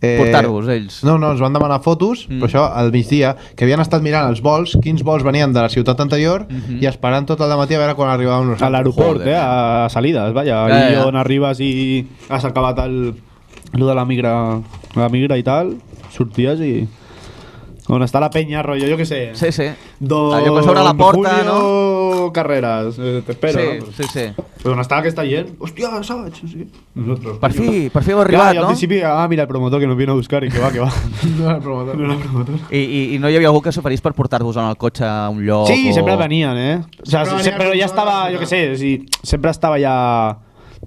Portar-vos, ells. No, ens van demanar fotos, però això al migdia, que havien estat mirant els vols, quins vols venien de la ciutat anterior, i esperant tot el matí a veure quan arribàvem nosaltres. A l'aeroport, Joder. a salides, vaja. I on arribes i has acabat lo de la migra i tal, sorties i... On està la penya, rotllo, jo què sé. Sí. Don Allò que s'obre la porta, Julio Carreras, t'espero, no? Sí. Però on està aquesta gent? Hòstia, saps? Sí. Nosotros. Per fi heu arribat, I al no? principi, mira el promotor que nos viene a buscar i que va. No era el promotor. No era el promotor. I no hi havia algú que s'oferís per portar-vos en el cotxe a un lloc? Sí, o... sempre venien, O sea, però ja estava, jo què sé, sempre estava ja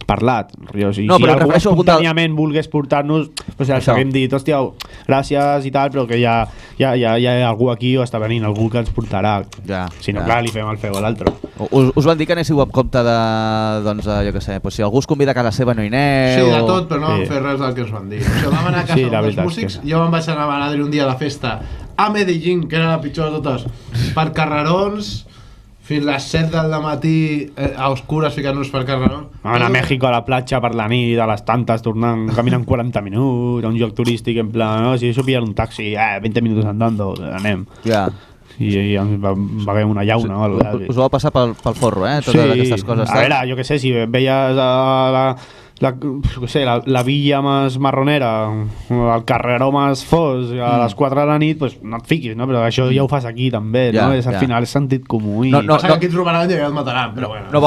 parlat. O sigui, No, si però algú refereixo a algun espontàniament volgués portar-nos, doncs ja els haguem dit, hòstia, gràcies i tal, però que ja hi ha algú aquí o està venint, algú que ens portarà. Ja, Si no, ja. clar, li fem el feu a l'altre. Us van dir que anéssiu amb compte de, doncs, jo què sé, si algú us convida a casa seva no hi aneu... Sí, de tot, però no vam Sí. fer res del que ens van dir. O sigui, vam anar a casa Sí, la dels veritat músics, que- jo me'n vaig anar a dir un dia a la festa a Medellín, que era la pitjor de totes, per carrerons, fins les 7 del matí a oscures ficant-nos per carrerons. Anar a Mèxico a la platja per la nit, a les tantes, tornant, caminant 40 minuts, a un lloc turístic, en plan, no, si això pillar un taxi, 20 minuts andando, anem. Ja. I ens beguem una llauna o alguna cosa. Us ho vau passar pel forro, totes aquestes coses. A veure, jo què sé, si veies la villa més marronera, el carreró més fos a les 4 de la nit, pues no et fiquis, no? Però això ja ho fas aquí també, Ja, no? És, al ja. final és sentit comú i... No, Passa que aquí et robaran i ja et mataran, però bueno. No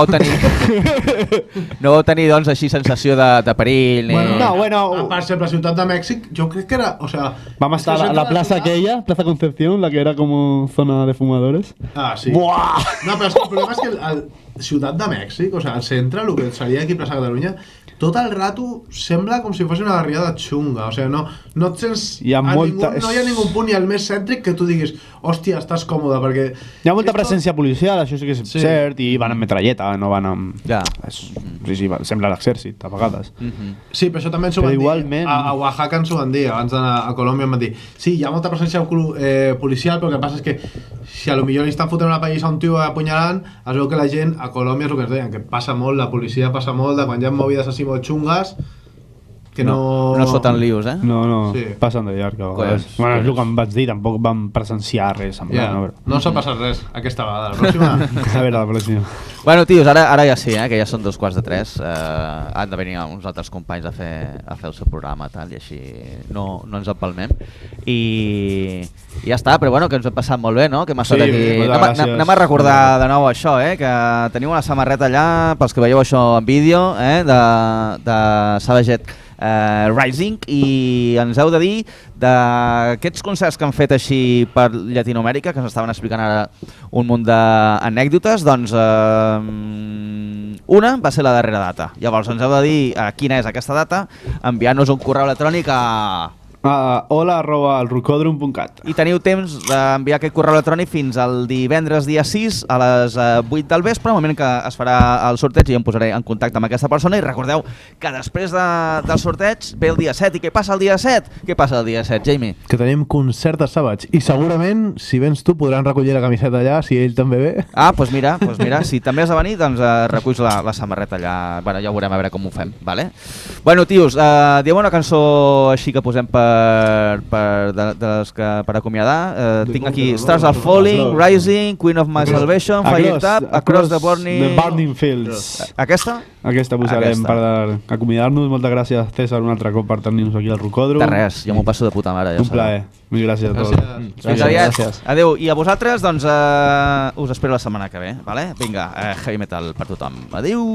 vau tenir, doncs, així sensació de perill, ni... Bueno. Per exemple, la ciutat de Mèxic, jo crec que era... O sea, Vam estar a la plaza aquella, Plaza Concepción, la que era como zona de fumadores. Ah, sí. Buah! No, però és que el problema és que el Ciutat de Mèxic, o sigui, el centre, el que seria aquí Plaça Catalunya, tot el rato sembla com si fos una barriada xunga, o sigui, no et sents... Hi ha molta... no hi ha ningú punt ni al més cèntric que tu diguis hòstia, estàs còmode, perquè... Hi ha molta presència policial, això sí que és Sí. cert, i van amb metralleta, no van amb... Ja. Sí, sembla l'exèrcit, a vegades. Sí, però això també ens ho Però van igualment- dir. A Oaxaca ens ho van dir, abans d'anar a Colòmbia em van dir sí, hi ha molta presència policial, però el que passa és que si a lo millor li estan fotent una pallissa a un tio apunyalant, es veu que la gent a Colòmbia és el que ens deien, que passa molt, la policia passa molt, de quan hi ha movides així molt xungues, que no... No es foten lius, No, Sí. passen de llarg. Collons. Bueno, és el que em vaig dir, tampoc vam presenciar res semblant. Ja, No, no s'ha passat res aquesta vegada, la pròxima... a veure, la pròxima. Bueno, tios, ara ja sí, que ja són 2:45. Han de venir uns altres companys a fer el seu programa tal, i així no ens empalmem. I ja està, però bueno, que ens hem passat molt bé, no? Que hem estat Sí, aquí. moltes gràcies. Anem a recordar de nou això, que teniu una samarreta allà, pels que veieu això en vídeo, de Savaget Rising, i ens heu de dir d'aquests concerts que han fet així per Llatinoamèrica, que ens estaven explicant ara un munt d'anècdotes, doncs una va ser la darrera data. Llavors ens heu de dir quina és aquesta data, enviant-nos un correu electrònic a... hola@elrocodrum.cat. I teniu temps d'enviar aquest correu electrònic fins al divendres dia 6 a les 8 del vespre, al moment que es farà el sorteig, i em posaré en contacte amb aquesta persona. I recordeu que després del sorteig ve el dia 7. I què passa el dia 7? Què passa el dia 7, Jamie? Que tenim concert a Savage, i segurament, si vens tu, podran recollir la camiseta allà, si ell també ve. Ah, doncs mira, si també has de venir, doncs reculls la samarreta allà. Bueno, ja ho veurem a veure com ho fem, vale? Bueno, tios, dieu una cançó així que posem per acomiadar. Tinc aquí Stars Are Falling, Rising, Queen of My Salvation, Fire Tap, Across the Burning Fields. Aquesta? Aquesta posarem per acomiadar-nos. Moltes gràcies, César, un altre cop per tenir-nos aquí al Rocòdrom. De res, jo m'ho passo de puta mare. Ja Un plaer. Mil gràcies a tots. Fins aviat. Adéu. I a vosaltres, doncs, us espero la setmana que ve, vale? Vinga, heavy metal per tothom. Adéu!